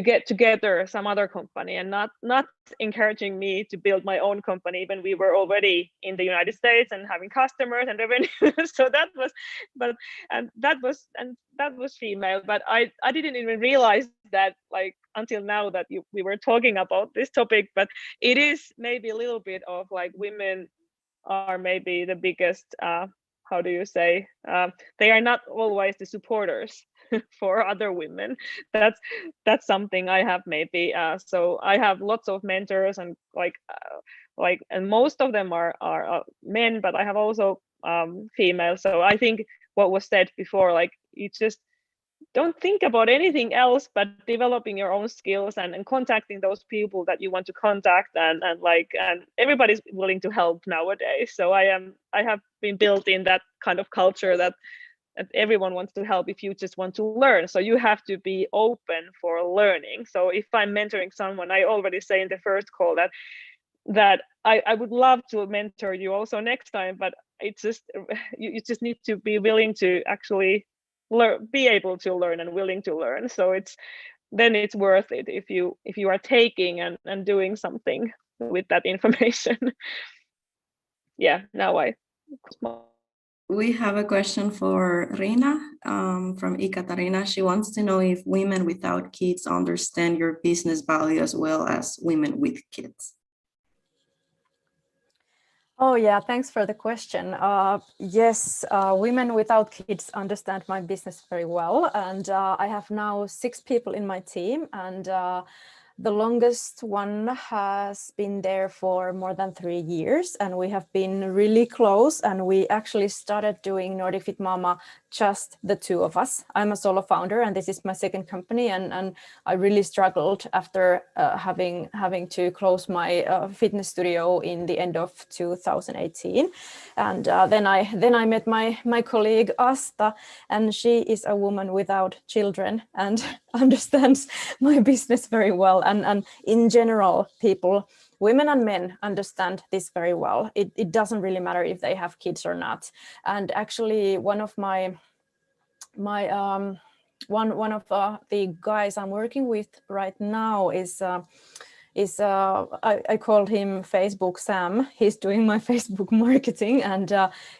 get together some other company, and not encouraging me to build my own company when we were already in the United States and having customers and revenue. So that was female, but I didn't even realize that like until now that we were talking about this topic. But it is maybe a little bit of like women are maybe the biggest how do you say, they are not always the supporters for other women. That's something I have maybe. So I have lots of mentors, and and most of them are men, but I have also female. So I think what was said before, like, you just don't think about anything else but developing your own skills and contacting those people that you want to contact, and everybody's willing to help nowadays. So I have been built in that kind of culture that everyone wants to help if you just want to learn. So you have to be open for learning. So if I'm mentoring someone, I already say in the first call that I would love to mentor you also next time, but it's just you just need to be willing to actually be able to learn and willing to learn. So it's worth it if you are taking and doing something with that information. Yeah, now we have a question for Riina from Ikatarina. She wants to know if women without kids understand your business value as well as women with kids. Oh yeah, thanks for the question. Yes, women without kids understand my business very well, and I have now 6 people in my team, and the longest one has been there for more than 3 years, and we have been really close, and we actually started doing Nordic Fit Mama, just the 2 of us. I'm a solo founder, and this is my second company, and I really struggled after having to close my fitness studio in the end of 2018. And then I met my colleague Asta, and she is a woman without children and understands my business very well. And in general, people, women and men, understand this very well. It doesn't really matter if they have kids or not. And actually, one of the guys I'm working with right now is I called him Facebook Sam. He's doing my Facebook marketing, and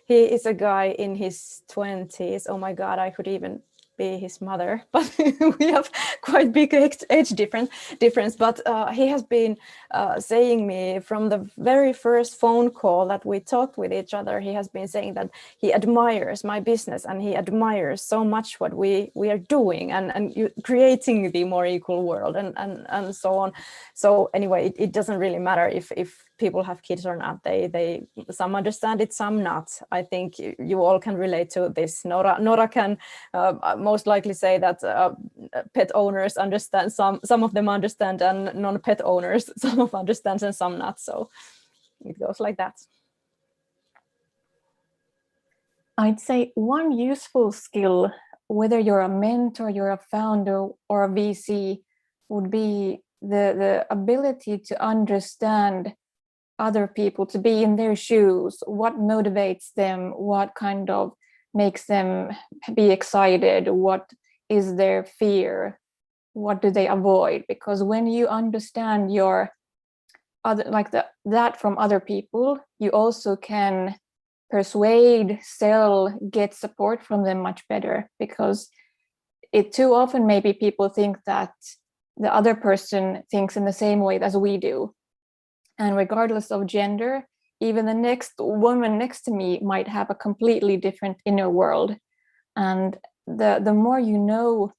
he is a guy in his 20s. Oh my God, I could even be his mother, but we have quite big age difference. But he has been saying me from the very first phone call that we talked with each other. He has been saying that he admires my business, and he admires so much what we are doing and creating the more equal world and so on. So anyway, it doesn't really matter if people have kids or not. They some understand it, some not. I think you all can relate to this. Noora can most likely say that pet owners understand, some of them understand, and non-pet owners, some of understand and some not. So it goes like that. I'd say one useful skill, whether you're a mentor, you're a founder, or a VC, would be the ability to understand other people, to be in their shoes. What motivates them? What kind of makes them be excited? What is their fear? What do they avoid? Because when you understand your other, like that from other people, you also can persuade, sell, get support from them much better. Because it too often maybe people think that the other person thinks in the same way as we do. And regardless of gender, even the next woman next to me might have a completely different inner world. And the more you know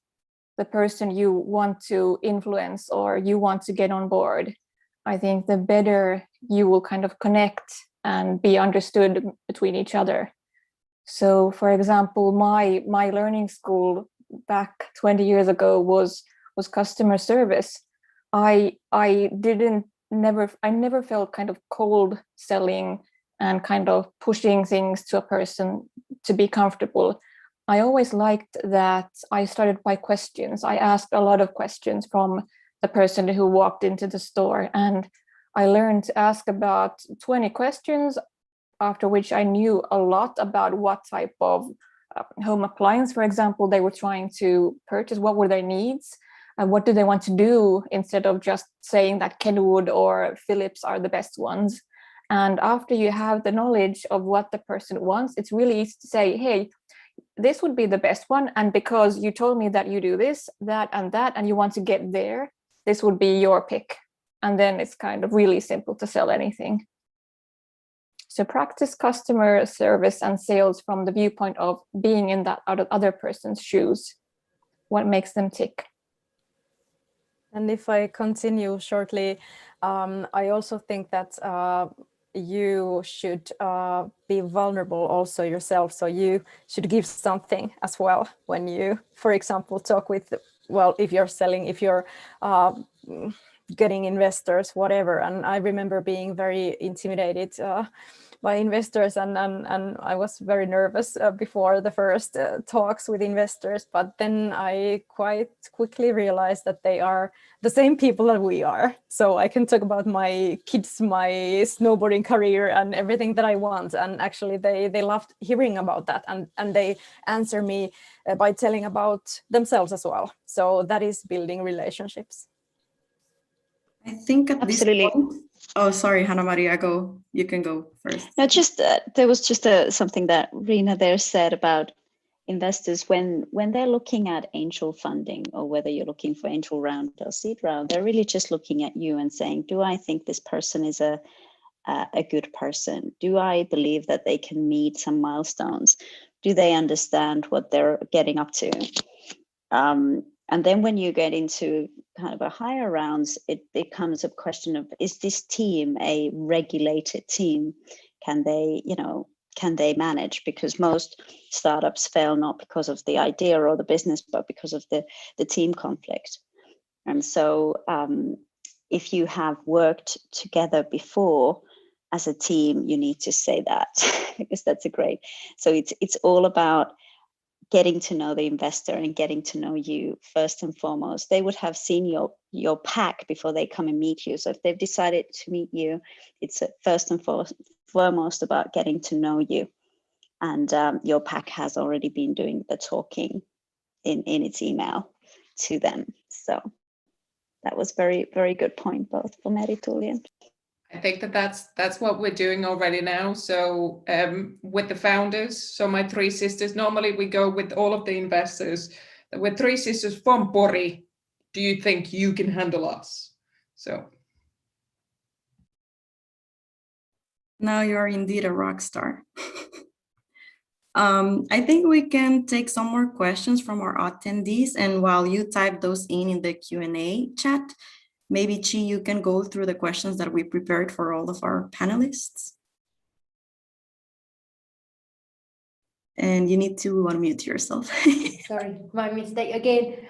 the person you want to influence or you want to get on board, I think the better you will kind of connect and be understood between each other. So for example, my learning school back 20 years ago was customer service. I never felt kind of cold selling and kind of pushing things to a person to be comfortable. I always liked that I started by questions. I asked a lot of questions from the person who walked into the store, and I learned to ask about 20 questions, after which I knew a lot about what type of home appliance, for example, they were trying to purchase. What were their needs? What do they want to do, instead of just saying that Kenwood or Philips are the best ones. And after you have the knowledge of what the person wants, it's really easy to say, hey, this would be the best one. And because you told me that you do this, that, and you want to get there, this would be your pick. And then it's kind of really simple to sell anything. So practice customer service and sales from the viewpoint of being in that other person's shoes. what makes them tick. And if I continue shortly, I also think that you should be vulnerable also yourself. So you should give something as well when you, for example, talk with, well, if you're selling, if you're getting investors, whatever. And I remember being very intimidated by investors, and I was very nervous before the first talks with investors, but then I quite quickly realized that they are the same people that we are. So I can talk about my kids, my snowboarding career, and everything that I want, and actually they loved hearing about that, and they answer me by telling about themselves as well. So that is building relationships. I think at Absolutely. this point, oh, sorry, Hanna-Maria, go. You can go first. No, just there was just something that Riina there said about investors when they're looking at angel funding, or whether you're looking for angel round or seed round, they're really just looking at you and saying, do I think this person is a good person? Do I believe that they can meet some milestones? Do they understand what they're getting up to? And then when you get into kind of a higher rounds, it becomes a question of, is this team a regulated team? Can they manage? Because most startups fail not because of the idea or the business, but because of the team conflict. And so if you have worked together before as a team, you need to say that, because that's a great. So it's all about getting to know the investor and getting to know you first and foremost. They would have seen your pack before they come and meet you. So if they've decided to meet you, it's first and foremost about getting to know you. And your pack has already been doing the talking in its email to them. So that was very, very good point, both for Merituuli and I think that's what we're doing already now. So with the founders, so my three sisters, normally we go with all of the investors. We're three sisters from Pori. Do you think you can handle us? So Now you're indeed a rock star. I think we can take some more questions from our attendees, and while you type those in the Q&A chat, maybe Chi, you can go through the questions that we prepared for all of our panelists. And you need to unmute yourself. Sorry, my mistake again.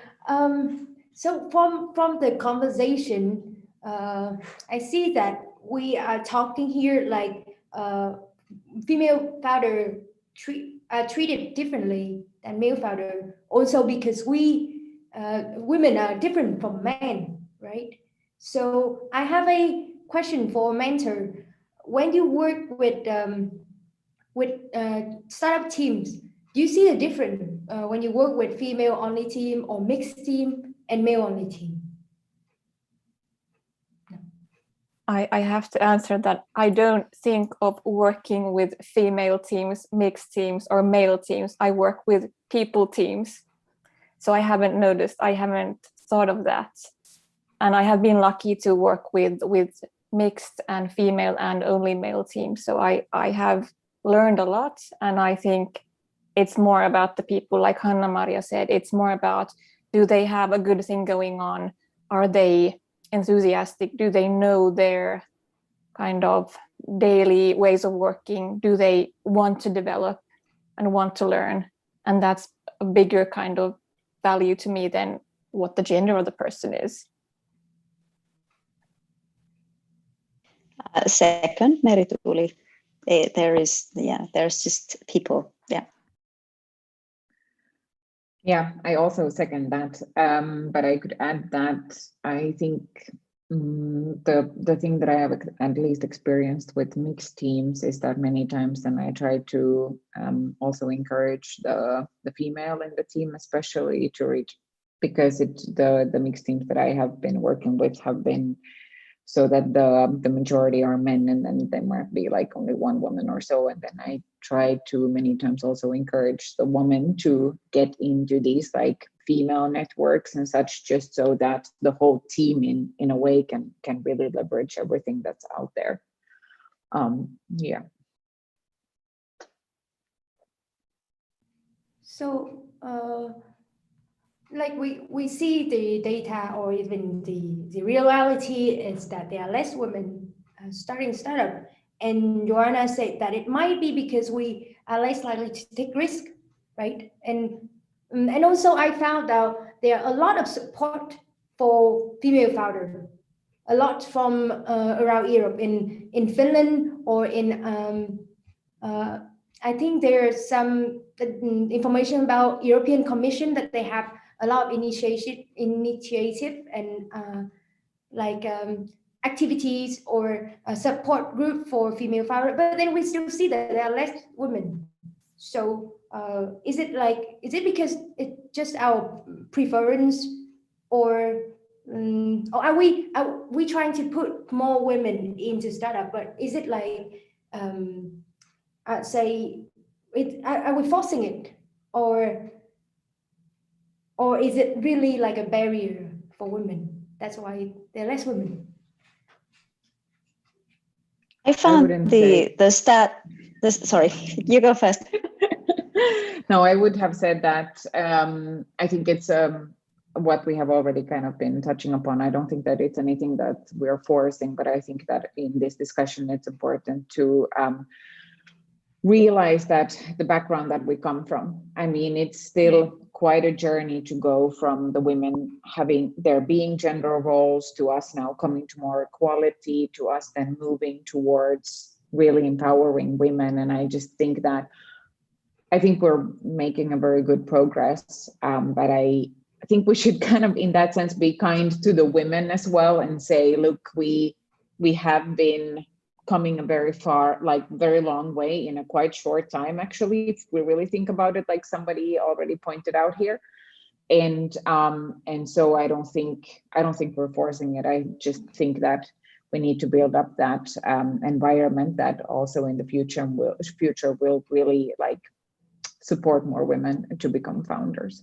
So from the conversation, I see that we are talking here like female founder treated differently than male founder. Also because we women are different from men, right? So I have a question for a mentor. When you work with startup teams, do you see a difference when you work with female only team or mixed team and male only team? I have to answer that. I don't think of working with female teams, mixed teams, or male teams. I work with people teams. So I haven't noticed, I haven't thought of that. And I have been lucky to work with mixed and female and only male teams. So I have learned a lot, and I think it's more about the people, like Hanna-Maria said. It's more about, do they have a good thing going on? Are they enthusiastic? Do they know their kind of daily ways of working? Do they want to develop and want to learn? And that's a bigger kind of value to me than what the gender of the person is. Second, Merituuli. There's just people. Yeah, I also second that. But I could add that I think the thing that I have at least experienced with mixed teams is that many times then I try to also encourage the female in the team, especially to reach, because the mixed teams that I have been working with have been so that the majority are men, and then there might be like only one woman or so, and then I try to many times also encourage the woman to get into these like female networks and such, just so that the whole team in a way can really leverage everything that's out there. Yeah. So like we see the data, or even the reality is that there are less women starting startup. And Joanna said that it might be because we are less likely to take risk, right? And also I found out there are a lot of support for female founder, a lot from around Europe, in Finland, or in I think there's some information about European Commission that they have a lot of initiative and activities or a support group for female founders. But then we still see that there are less women. So is it because it's just our preference, or are we trying to put more women into startup? But is it like I'd say are we forcing it, or is it really like a barrier for women? That's why there are less women. I found the stat. Sorry, you go first. No, I would have said that I think it's what we have already kind of been touching upon. I don't think that it's anything that we're forcing, but I think that in this discussion, it's important to realize that the background that we come from, I mean, it's still quite a journey to go from the women having there being gender roles to us now coming to more equality, to us then moving towards really empowering women. And I just think that I think we're making a very good progress, but I think we should kind of, in that sense, be kind to the women as well and say, look, we have been coming a very long way in a quite short time, actually, if we really think about it, like somebody already pointed out here. And so I don't think we're forcing it. I just think that we need to build up that environment that also in the future will really like support more women to become founders.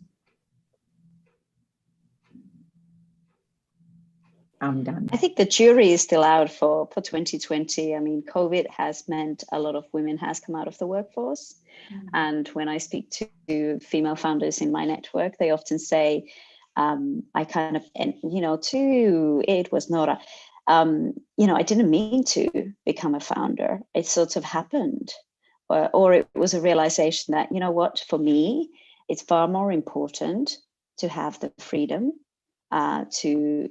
I'm done. I think the jury is still out for 2020. I mean, COVID has meant a lot of women has come out of the workforce. And when I speak to female founders in my network, they often say, I kind of, it was Noora, I didn't mean to become a founder. It sort of happened. Or it was a realization that, you know what, for me, it's far more important to have the freedom to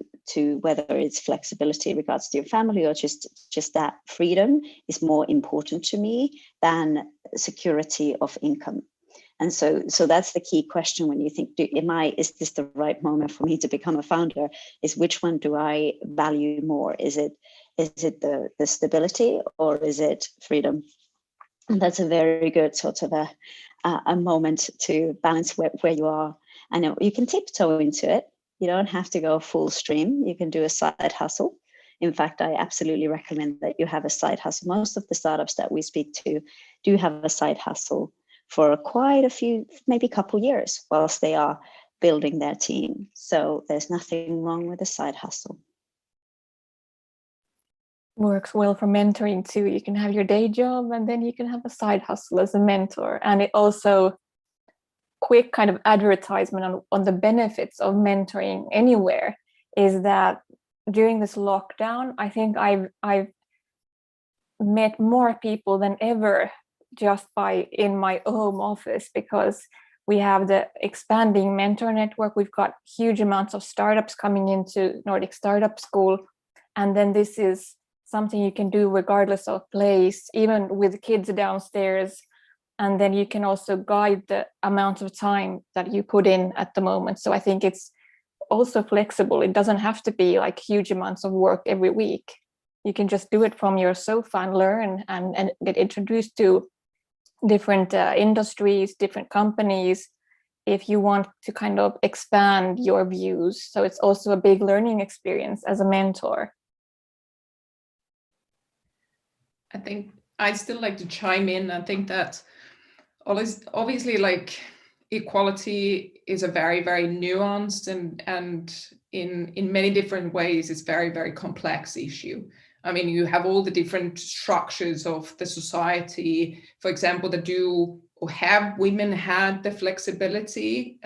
whether it's flexibility in regards to your family or just that freedom is more important to me than security of income. And so that's the key question when you think, is this the right moment for me to become a founder? Is which one do I value more? Is it the stability or is it freedom? And that's a very good sort of a moment to balance where you are. I know you can tiptoe into it. You don't have to go full stream. You can do a side hustle. In fact, I absolutely recommend that you have a side hustle. Most of the startups that we speak to do have a side hustle for quite a few, maybe a couple years whilst they are building their team. So there's nothing wrong with a side hustle. Works well for mentoring too. You can have your day job and then you can have a side hustle as a mentor. And it also quick kind of advertisement on the benefits of mentoring anywhere is that during this lockdown, I think I've met more people than ever just in my home office, because we have the expanding mentor network. We've got huge amounts of startups coming into Nordic Startup School. And then this is something you can do regardless of place, even with kids downstairs. And then you can also guide the amount of time that you put in at the moment. So I think it's also flexible. It doesn't have to be like huge amounts of work every week. You can just do it from your sofa and learn and get introduced to different industries, different companies, if you want to kind of expand your views. So it's also a big learning experience as a mentor. I think I'd still like to chime in. I think that obviously like equality is a very, very nuanced and in many different ways, it's very, very complex issue. I mean, you have all the different structures of the society, for example, that do or have women had the flexibility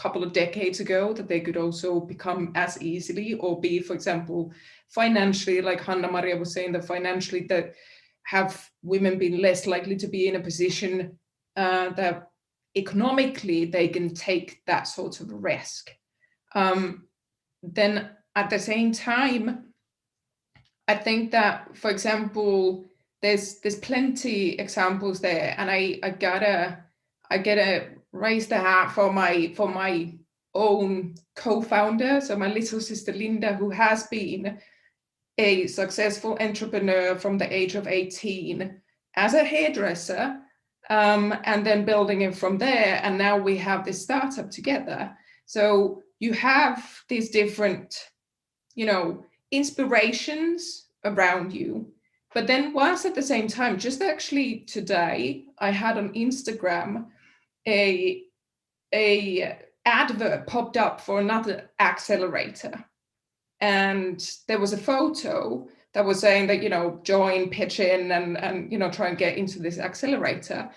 couple of decades ago, that they could also become as easily, or be, for example, financially, like Hanna-Maria was saying, that financially, that have women been less likely to be in a position that economically they can take that sort of risk. Then at the same time, I think that, for example, there's plenty examples there, and I gotta raise the hat for my own co-founder, so my little sister Linda, who has been a successful entrepreneur from the age of 18 as a hairdresser, and then building it from there. And now we have this startup together. So you have these different, inspirations around you. But then whilst at the same time, just actually today, I had on Instagram a advert popped up for another accelerator. And there was a photo that was saying that, join, pitch in, and try and get into this accelerator.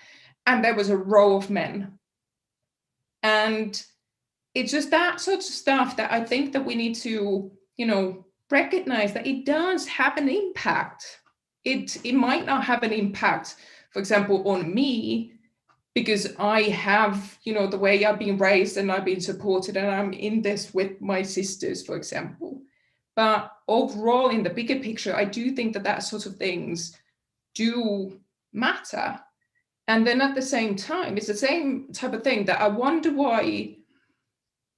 And there was a row of men. And it's just that sort of stuff that I think that we need to, recognize that it does have an impact. It might not have an impact, for example, on me, because I have, the way I've been raised and I've been supported, and I'm in this with my sisters, for example. But overall, in the bigger picture, I do think that sort of things do matter. And then at the same time, it's the same type of thing that I wonder why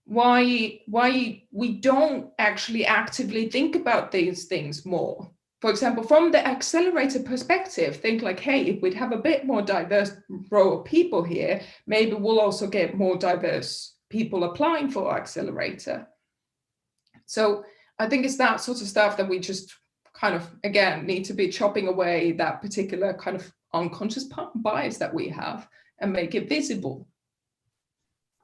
we don't actually actively think about these things more. For example, from the accelerator perspective, think like, hey, if we'd have a bit more diverse row of people here, maybe we'll also get more diverse people applying for accelerator. So I think it's that sort of stuff that we just kind of, again, need to be chopping away that particular kind of unconscious bias that we have and make it visible.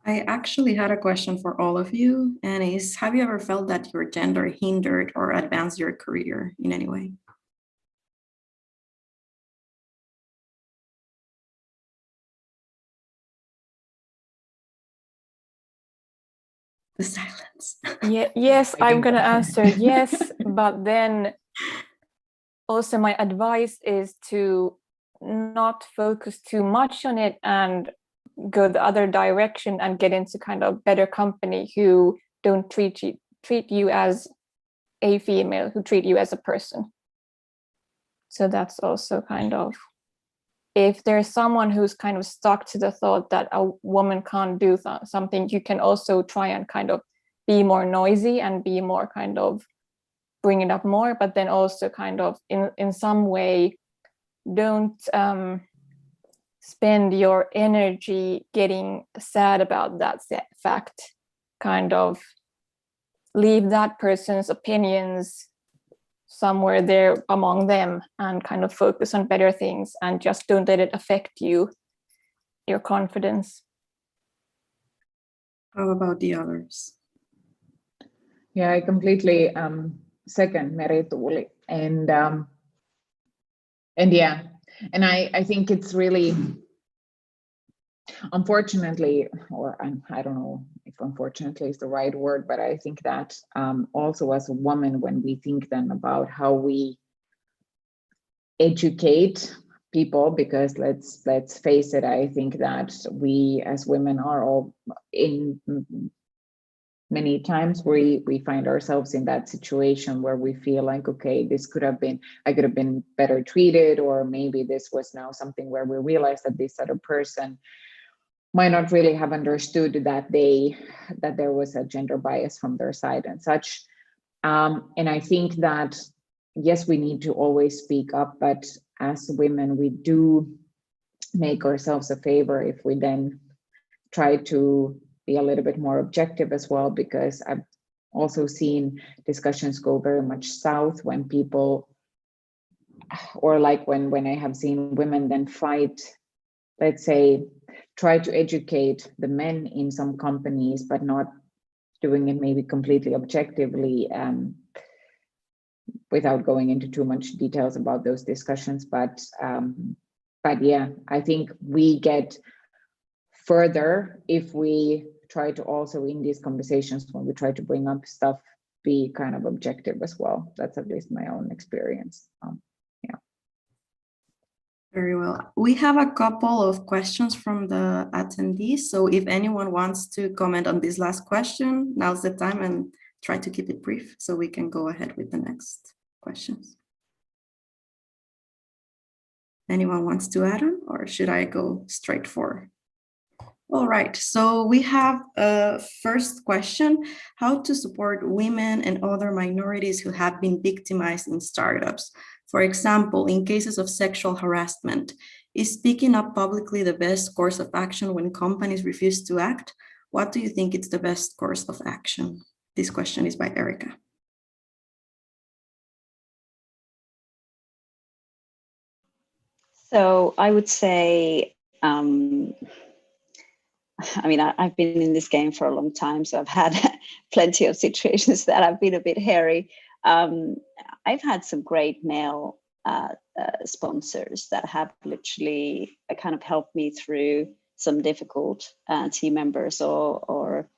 I actually had a question for all of you, and is, have you ever felt that your gender hindered or advanced your career in any way? The silence. Yeah, yes, I'm going to answer yes, but then also my advice is to not focus too much on it and go the other direction and get into kind of better company who don't treat you as a female, who treat you as a person. So that's also kind of, if there's someone who's kind of stuck to the thought that a woman can't do something, you can also try and kind of be more noisy and be more kind of bring it up more, but then also kind of in some way don't spend your energy getting sad about that fact. Kind of leave that person's opinions somewhere there among them and kind of focus on better things, and just don't let it affect you, your confidence. How about the others? Yeah, I completely second Merituuli, and yeah, and I think it's really, unfortunately, or I don't know if unfortunately is the right word, but I think that also as a woman, when we think then about how we educate people, because let's face it, I think that we as women are all in many times we find ourselves in that situation where we feel like, okay, this could have been, I could have been better treated, or maybe this was now something where we realize that this other person might not really have understood that there was a gender bias from their side and such. And I think that, yes, we need to always speak up, but as women, we do make ourselves a favor if we then try to be a little bit more objective as well, because I've also seen discussions go very much south when people, or like when I have seen women then fight, let's say, try to educate the men in some companies, but not doing it maybe completely objectively, without going into too much details about those discussions. But yeah, I think we get further if we try to also in these conversations when we try to bring up stuff, be kind of objective as well. That's at least my own experience. Yeah. Very well. We have a couple of questions from the attendees. So if anyone wants to comment on this last question, now's the time, and try to keep it brief so we can go ahead with the next questions. Anyone wants to add on, or should I go straight for? All right, so we have a first question: how to support women and other minorities who have been victimized in startups? For example, in cases of sexual harassment, is speaking up publicly the best course of action when companies refuse to act? What do you think is the best course of action? This question is by Erica. So I would say, I mean, I've been in this game for a long time, so I've had plenty of situations that have been a bit hairy. I've had some great male sponsors that have literally kind of helped me through some difficult team members or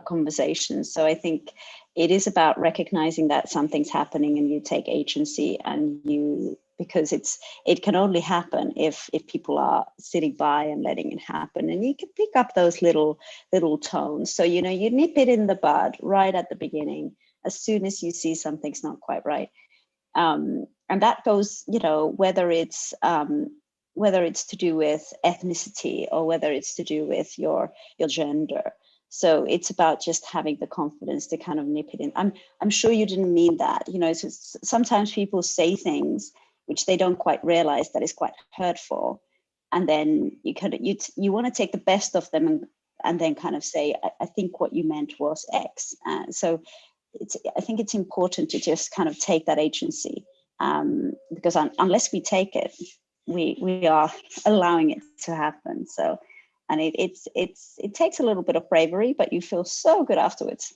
conversations. So I think it is about recognizing that something's happening and you take agency, and you, because it can only happen if people are sitting by and letting it happen, and you can pick up those little tones. So, you know, you nip it in the bud right at the beginning as soon as you see something's not quite right. And that goes, you know, whether it's to do with ethnicity or whether it's to do with your gender. So it's about just having the confidence to kind of nip it in. I'm sure you didn't mean that. You know, sometimes people say things which they don't quite realize that is quite hurtful, and then you want to take the best of them and then kind of say, I think what you meant was X. So I think it's important to just kind of take that agency, because unless we take it, we are allowing it to happen. So, and it takes a little bit of bravery, but you feel so good afterwards.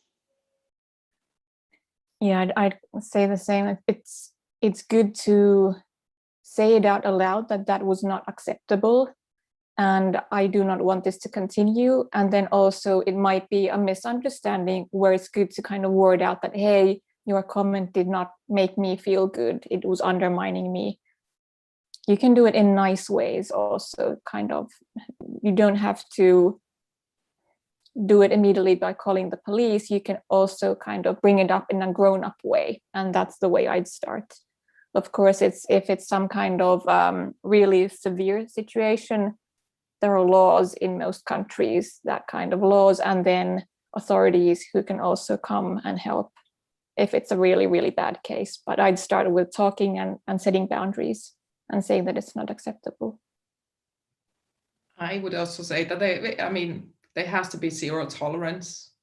Yeah, I'd say the same. It's good to say it out aloud that was not acceptable, and I do not want this to continue. And then also it might be a misunderstanding where it's good to kind of word out that, hey, your comment did not make me feel good. It was undermining me. You can do it in nice ways also, kind of. You don't have to do it immediately by calling the police. You can also kind of bring it up in a grown-up way, and that's the way I'd start. Of course, if it's some kind of really severe situation, there are laws in most countries, that kind of laws, and then authorities who can also come and help if it's a really, really bad case. But I'd start with talking and setting boundaries and saying that it's not acceptable. I would also say that there has to be zero tolerance.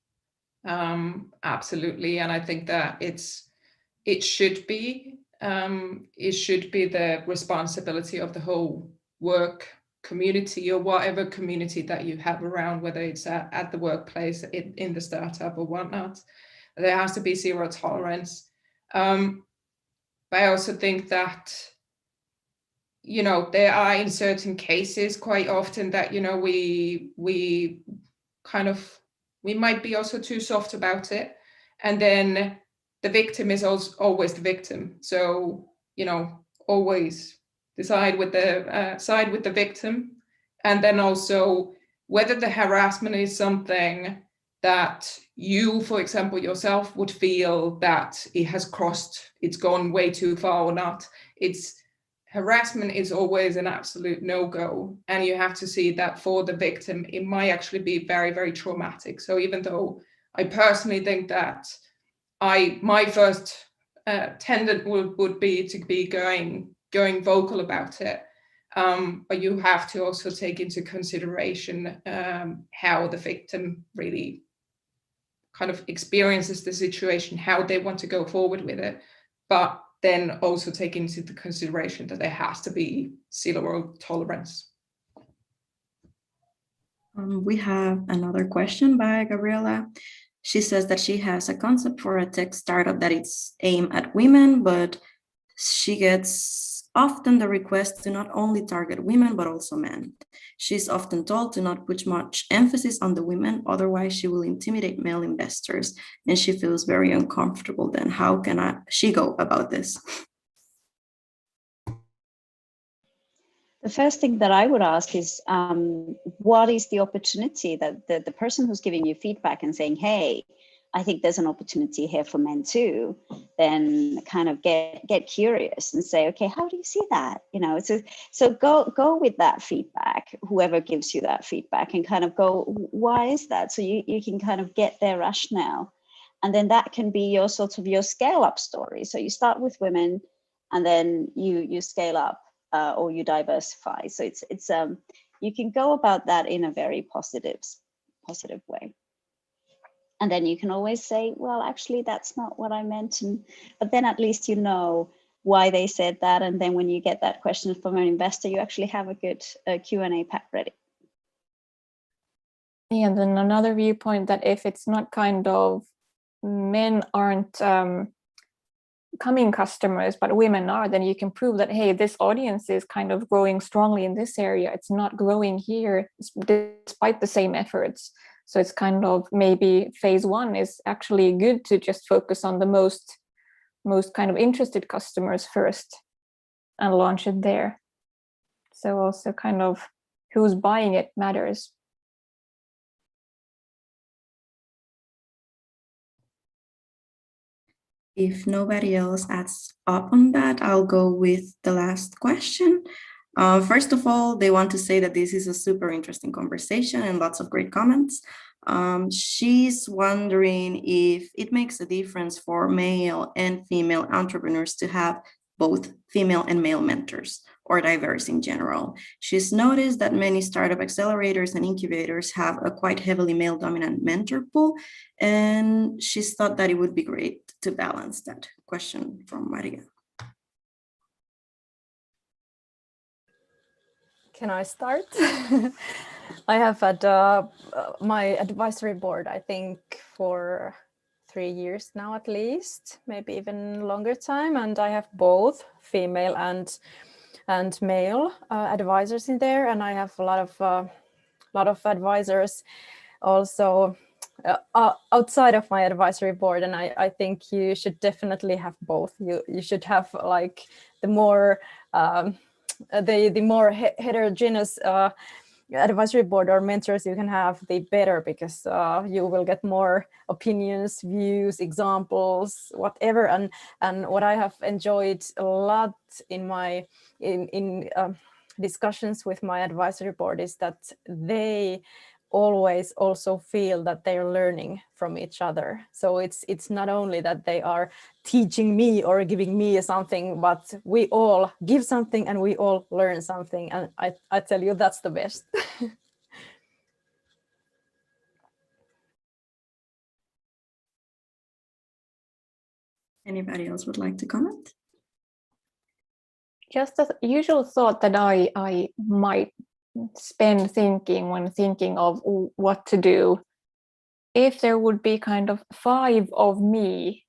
Absolutely. And I think that it should be the responsibility of the whole work community or whatever community that you have around, whether it's at the workplace, in the startup or whatnot. There has to be zero tolerance. But I also think that, you know, there are in certain cases quite often that, you know, we might be also too soft about it. And then the victim is also always the victim. So, you know, always side with the victim. And then also whether the harassment is something that you, for example, yourself would feel that it's gone way too far or not. Harassment is always an absolute no-go, and you have to see that for the victim, it might actually be very, very traumatic. So even though I personally think that my first tendency would be to be going vocal about it, but you have to also take into consideration how the victim really kind of experiences the situation, how they want to go forward with it, but then also take into the consideration that there has to be zero tolerance. We have another question by Gabriela. She says that she has a concept for a tech startup that it's aimed at women, but she gets Often the requests do not only target women, but also men. She's often told to not put much emphasis on the women, otherwise she will intimidate male investors, and she feels very uncomfortable then. How can she go about this? The first thing that I would ask is, what is the opportunity that the person who's giving you feedback and saying, hey, I think there's an opportunity here for men too, then kind of get curious and say, okay, how do you see that? You know, so go with that feedback, whoever gives you that feedback, and kind of go, why is that? So you can kind of get their rationale. And then that can be your sort of your scale up story. So you start with women and then you scale up. Or you diversify. So it's you can go about that in a very positive way. And then you can always say, well, actually, that's not what I meant. But then at least you know why they said that. And then when you get that question from an investor, you actually have a good Q&A pack ready. Yeah, and then another viewpoint that if it's not kind of men aren't coming customers, but women are, then you can prove that, hey, this audience is kind of growing strongly in this area. It's not growing here despite the same efforts. So it's kind of maybe phase one is actually good to just focus on the most kind of interested customers first and launch it there. So also kind of who's buying it matters. If nobody else adds up on that, I'll go with the last question. First of all, they want to say that this is a super interesting conversation and lots of great comments. She's wondering if it makes a difference for male and female entrepreneurs to have both female and male mentors, or diverse in general. She's noticed that many startup accelerators and incubators have a quite heavily male dominant mentor pool, and she's thought that it would be great to balance that. Question from Maria. Can I start? I have had my advisory board, I think, for 3 years now at least, maybe even longer time, and I have both female and male advisors in there, and I have a lot of advisors also outside of my advisory board, and I think you should definitely have both. You should have like the more heterogeneous advisory board or mentors you can have, the better, because you will get more opinions, views, examples, whatever. And what I have enjoyed a lot in my discussions with my advisory board is that they always also feel that they're learning from each other. So it's not only that they are teaching me or giving me something, but we all give something and we all learn something. And I tell you, that's the best. Anybody else would like to comment? Just a usual thought that I might spend thinking when thinking of what to do. If there would be kind of 5 of me,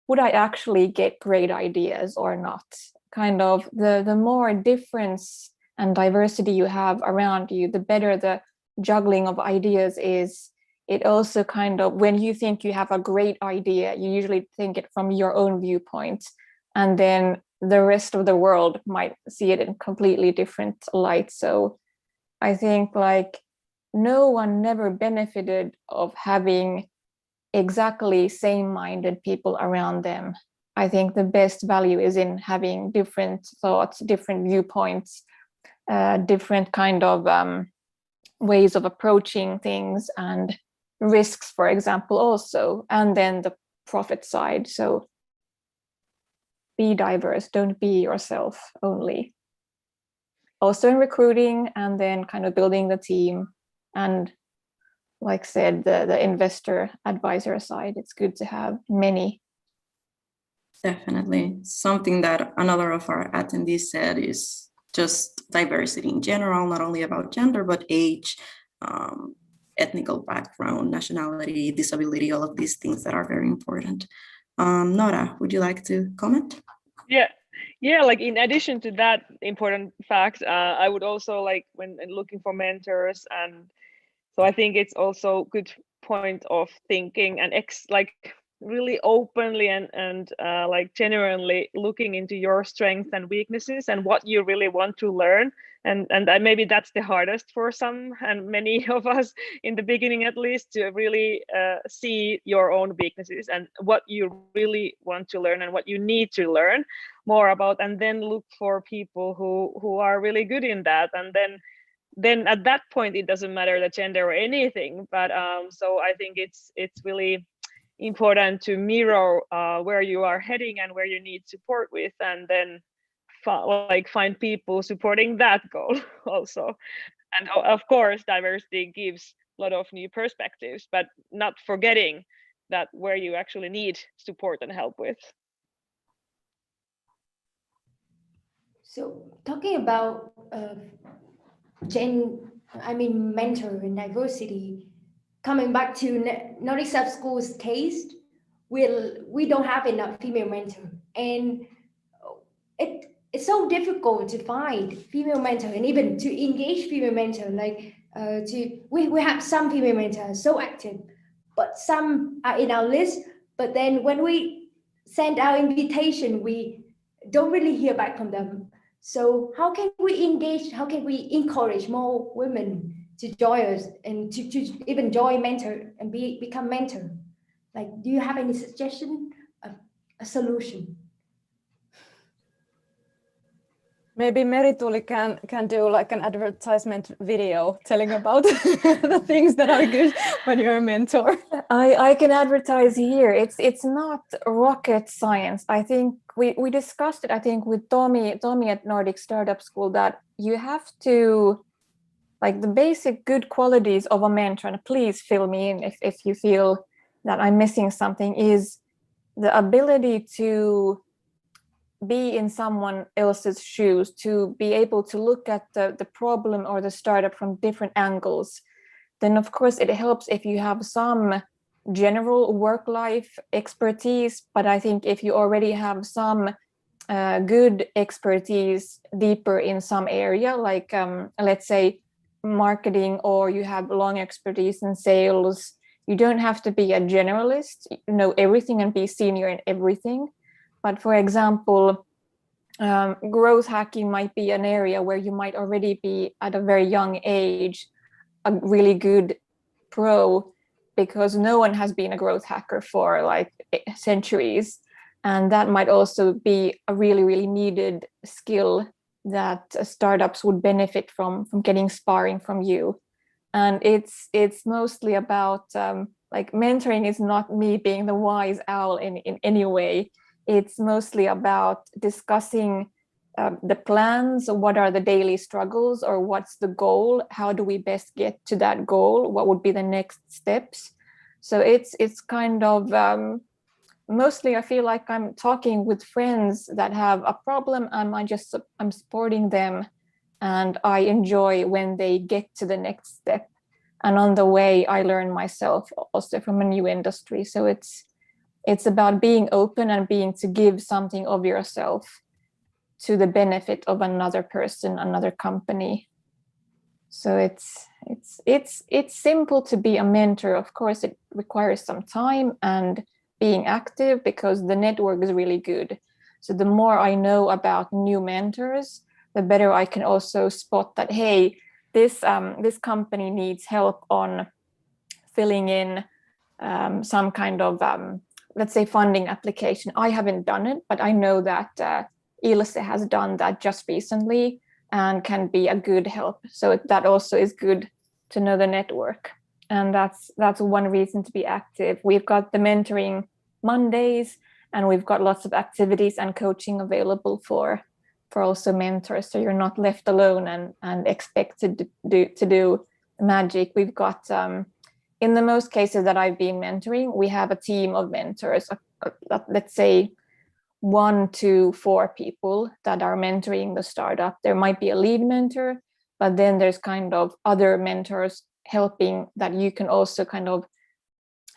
would I actually get great ideas or not? Kind of the more difference and diversity you have around you, the better the juggling of ideas is. It also kind of, when you think you have a great idea, you usually think it from your own viewpoint, and then the rest of the world might see it in completely different light. So I think like no one never benefited of having exactly same-minded people around them. I think the best value is in having different thoughts, different viewpoints, different kind of ways of approaching things, and risks, for example, also, and then the profit side. So be diverse, don't be yourself only. Also in recruiting, and then kind of building the team, and like said, the investor advisor side, it's good to have many. Definitely. Something that another of our attendees said is just diversity in general, not only about gender, but age, ethnical background, nationality, disability, all of these things that are very important. Noora, would you like to comment? Yeah, like in addition to that important fact, I would also like when looking for mentors, and so I think it's also good point of thinking and like really openly and like genuinely looking into your strengths and weaknesses and what you really want to learn. And maybe that's the hardest for some and many of us in the beginning, at least, to really see your own weaknesses and what you really want to learn and what you need to learn more about, and then look for people who are really good in that. And then at that point it doesn't matter the gender or anything, but so I think it's really important to mirror where you are heading and where you need support with, and then find people supporting that goal also. And of course diversity gives a lot of new perspectives, but not forgetting that where you actually need support and help with. So talking about mentor and diversity, coming back to Nordic sub-schools case, we don't have enough female mentor, and it's so difficult to find female mentor and even to engage female mentor. We have some female mentors so active, but some are in our list. But then when we send our invitation, we don't really hear back from them. So how can we engage? How can we encourage more women to join us and to even join mentor and become mentor? Like, do you have any suggestion of a solution? Maybe Merituuli can do like an advertisement video telling about the things that are good when you're a mentor. I can advertise here. It's not rocket science. I think we discussed it, I think, with Tommy at Nordic Startup School, that you have to, like, the basic good qualities of a mentor, and please fill me in if you feel that I'm missing something, is the ability to be in someone else's shoes, to be able to look at the problem or the startup from different angles. Then of course it helps if you have some general work life expertise, but I think if you already have some good expertise deeper in some area, like let's say marketing, or you have long expertise in sales, you don't have to be a generalist, know everything and be senior in everything. But for example, growth hacking might be an area where you might already be at a very young age a really good pro, because no one has been a growth hacker for like centuries. And that might also be a really, really needed skill that startups would benefit from getting sparring from you. And it's mostly about like mentoring is not me being the wise owl in any way. It's mostly about discussing the plans, what are the daily struggles, or what's the goal, how do we best get to that goal, what would be the next steps. So it's kind of mostly I feel like I'm talking with friends that have a problem, and I'm supporting them, and I enjoy when they get to the next step. And on the way I learn myself also from a new industry. So it's about being open and being to give something of yourself to the benefit of another person, another company. So it's simple to be a mentor. Of course, it requires some time and being active, because the network is really good. So the more I know about new mentors, the better I can also spot that, hey, this company needs help on filling in some kind of let's say funding application. I haven't done it, but I know that Ilse has done that just recently and can be a good help. So that also is good to know the network. And that's one reason to be active. We've got the mentoring Mondays, and we've got lots of activities and coaching available for also mentors. So you're not left alone and expected to do magic. We've got in the most cases that I've been mentoring, we have a team of mentors, let's say 1 to 4 people that are mentoring the startup. There might be a lead mentor, but then there's kind of other mentors helping that you can also kind of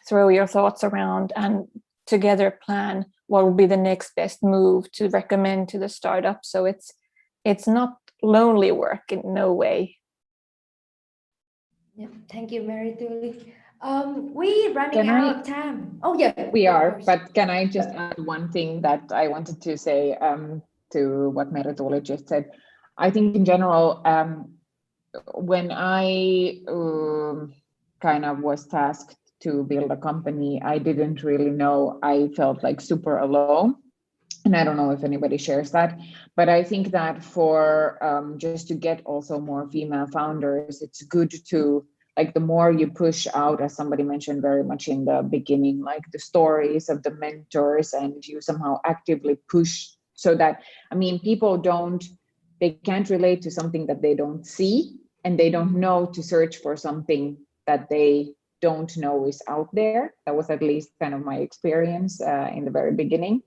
throw your thoughts around and together plan what would be the next best move to recommend to the startup. So it's not lonely work in no way. Yeah, thank you, Merituuli. We're running out of time. Oh yeah, we are. But can I just add one thing that I wanted to say to what Merituuli just said? I think in general, when I kind of was tasked to build a company, I didn't really know. I felt like super alone. And I don't know if anybody shares that, but I think that for just to get also more female founders, it's good to, like, the more you push out, as somebody mentioned very much in the beginning, like the stories of the mentors, and you somehow actively push so that, I mean, people they can't relate to something that they don't see, and they don't know to search for something that they don't know is out there. That was at least kind of my experience in the very beginning.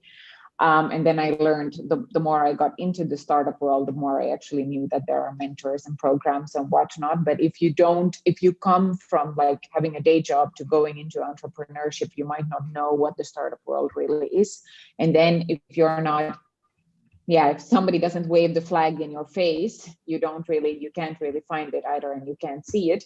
And then I learned the more I got into the startup world, the more I actually knew that there are mentors and programs and whatnot. But if you come from like having a day job to going into entrepreneurship, you might not know what the startup world really is. And then if somebody doesn't wave the flag in your face, you can't really find it either, and you can't see it.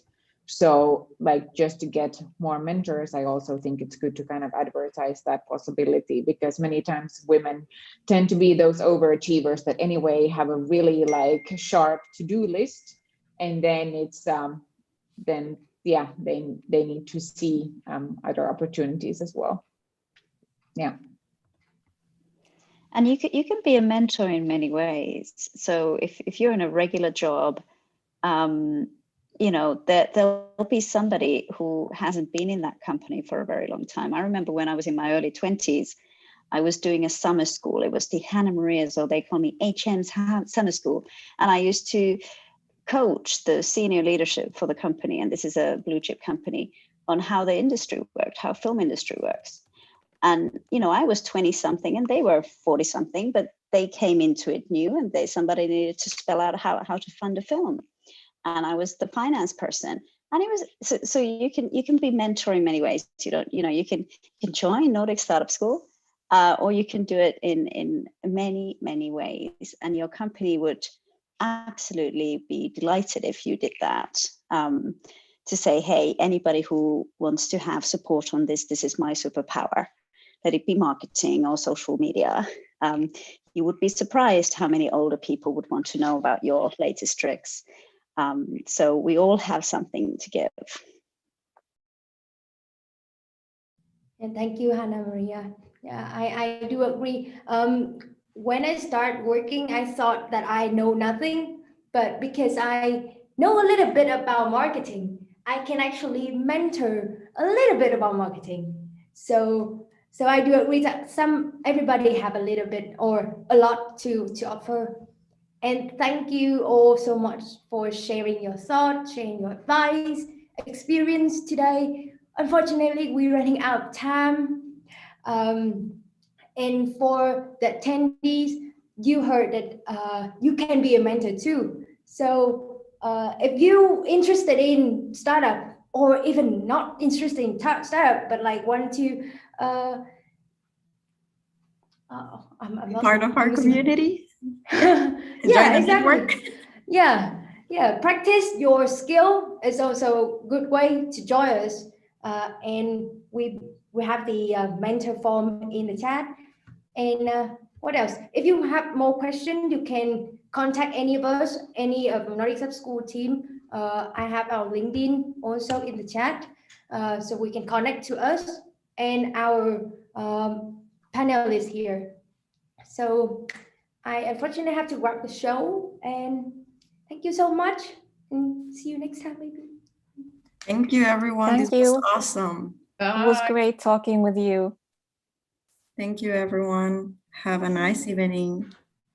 So like, just to get more mentors, I also think it's good to kind of advertise that possibility, because many times women tend to be those overachievers that anyway have a really like sharp to-do list, and then it's they need to see other opportunities as well. Yeah. And you can be a mentor in many ways. So if you're in a regular job, there'll be somebody who hasn't been in that company for a very long time. I remember when I was in my early 20s, I was doing a summer school. It was the Hanna-Maria, so they call me HM's summer school. And I used to coach the senior leadership for the company, and this is a blue chip company, on how the industry worked, how film industry works. And, I was 20 something and they were 40 something, but they came into it new, and somebody needed to spell out how to fund a film. And I was the finance person. And it was, so you can be mentor in many ways. You can join Nordic Startup School, or you can do it in many, many ways. And your company would absolutely be delighted if you did that. To say, hey, anybody who wants to have support on this is my superpower. Let it be marketing or social media. You would be surprised how many older people would want to know about your latest tricks. So we all have something to give. And thank you, Hanna-Maria. Yeah, I do agree. When I started working, I thought that I know nothing, but because I know a little bit about marketing, I can actually mentor a little bit about marketing. So I do agree that everybody have a little bit or a lot to offer. And thank you all so much for sharing your thoughts, sharing your advice, experience today. Unfortunately, we're running out of time. And for the attendees, you heard that you can be a mentor too. So if you're interested in startup, or even not interested in startup, but like want to I'm part of our community. Yeah, exactly. Yeah. Practice your skill is also a good way to join us. And we have the mentor form in the chat. And what else? If you have more questions, you can contact any of us, any of the Nordic School team. I have our LinkedIn also in the chat, so we can connect to us and our panelists here. So I unfortunately have to wrap the show, and thank you so much, and see you next time maybe. Thank you, everyone. This was awesome. It was great talking with you. Thank you, everyone. Have a nice evening.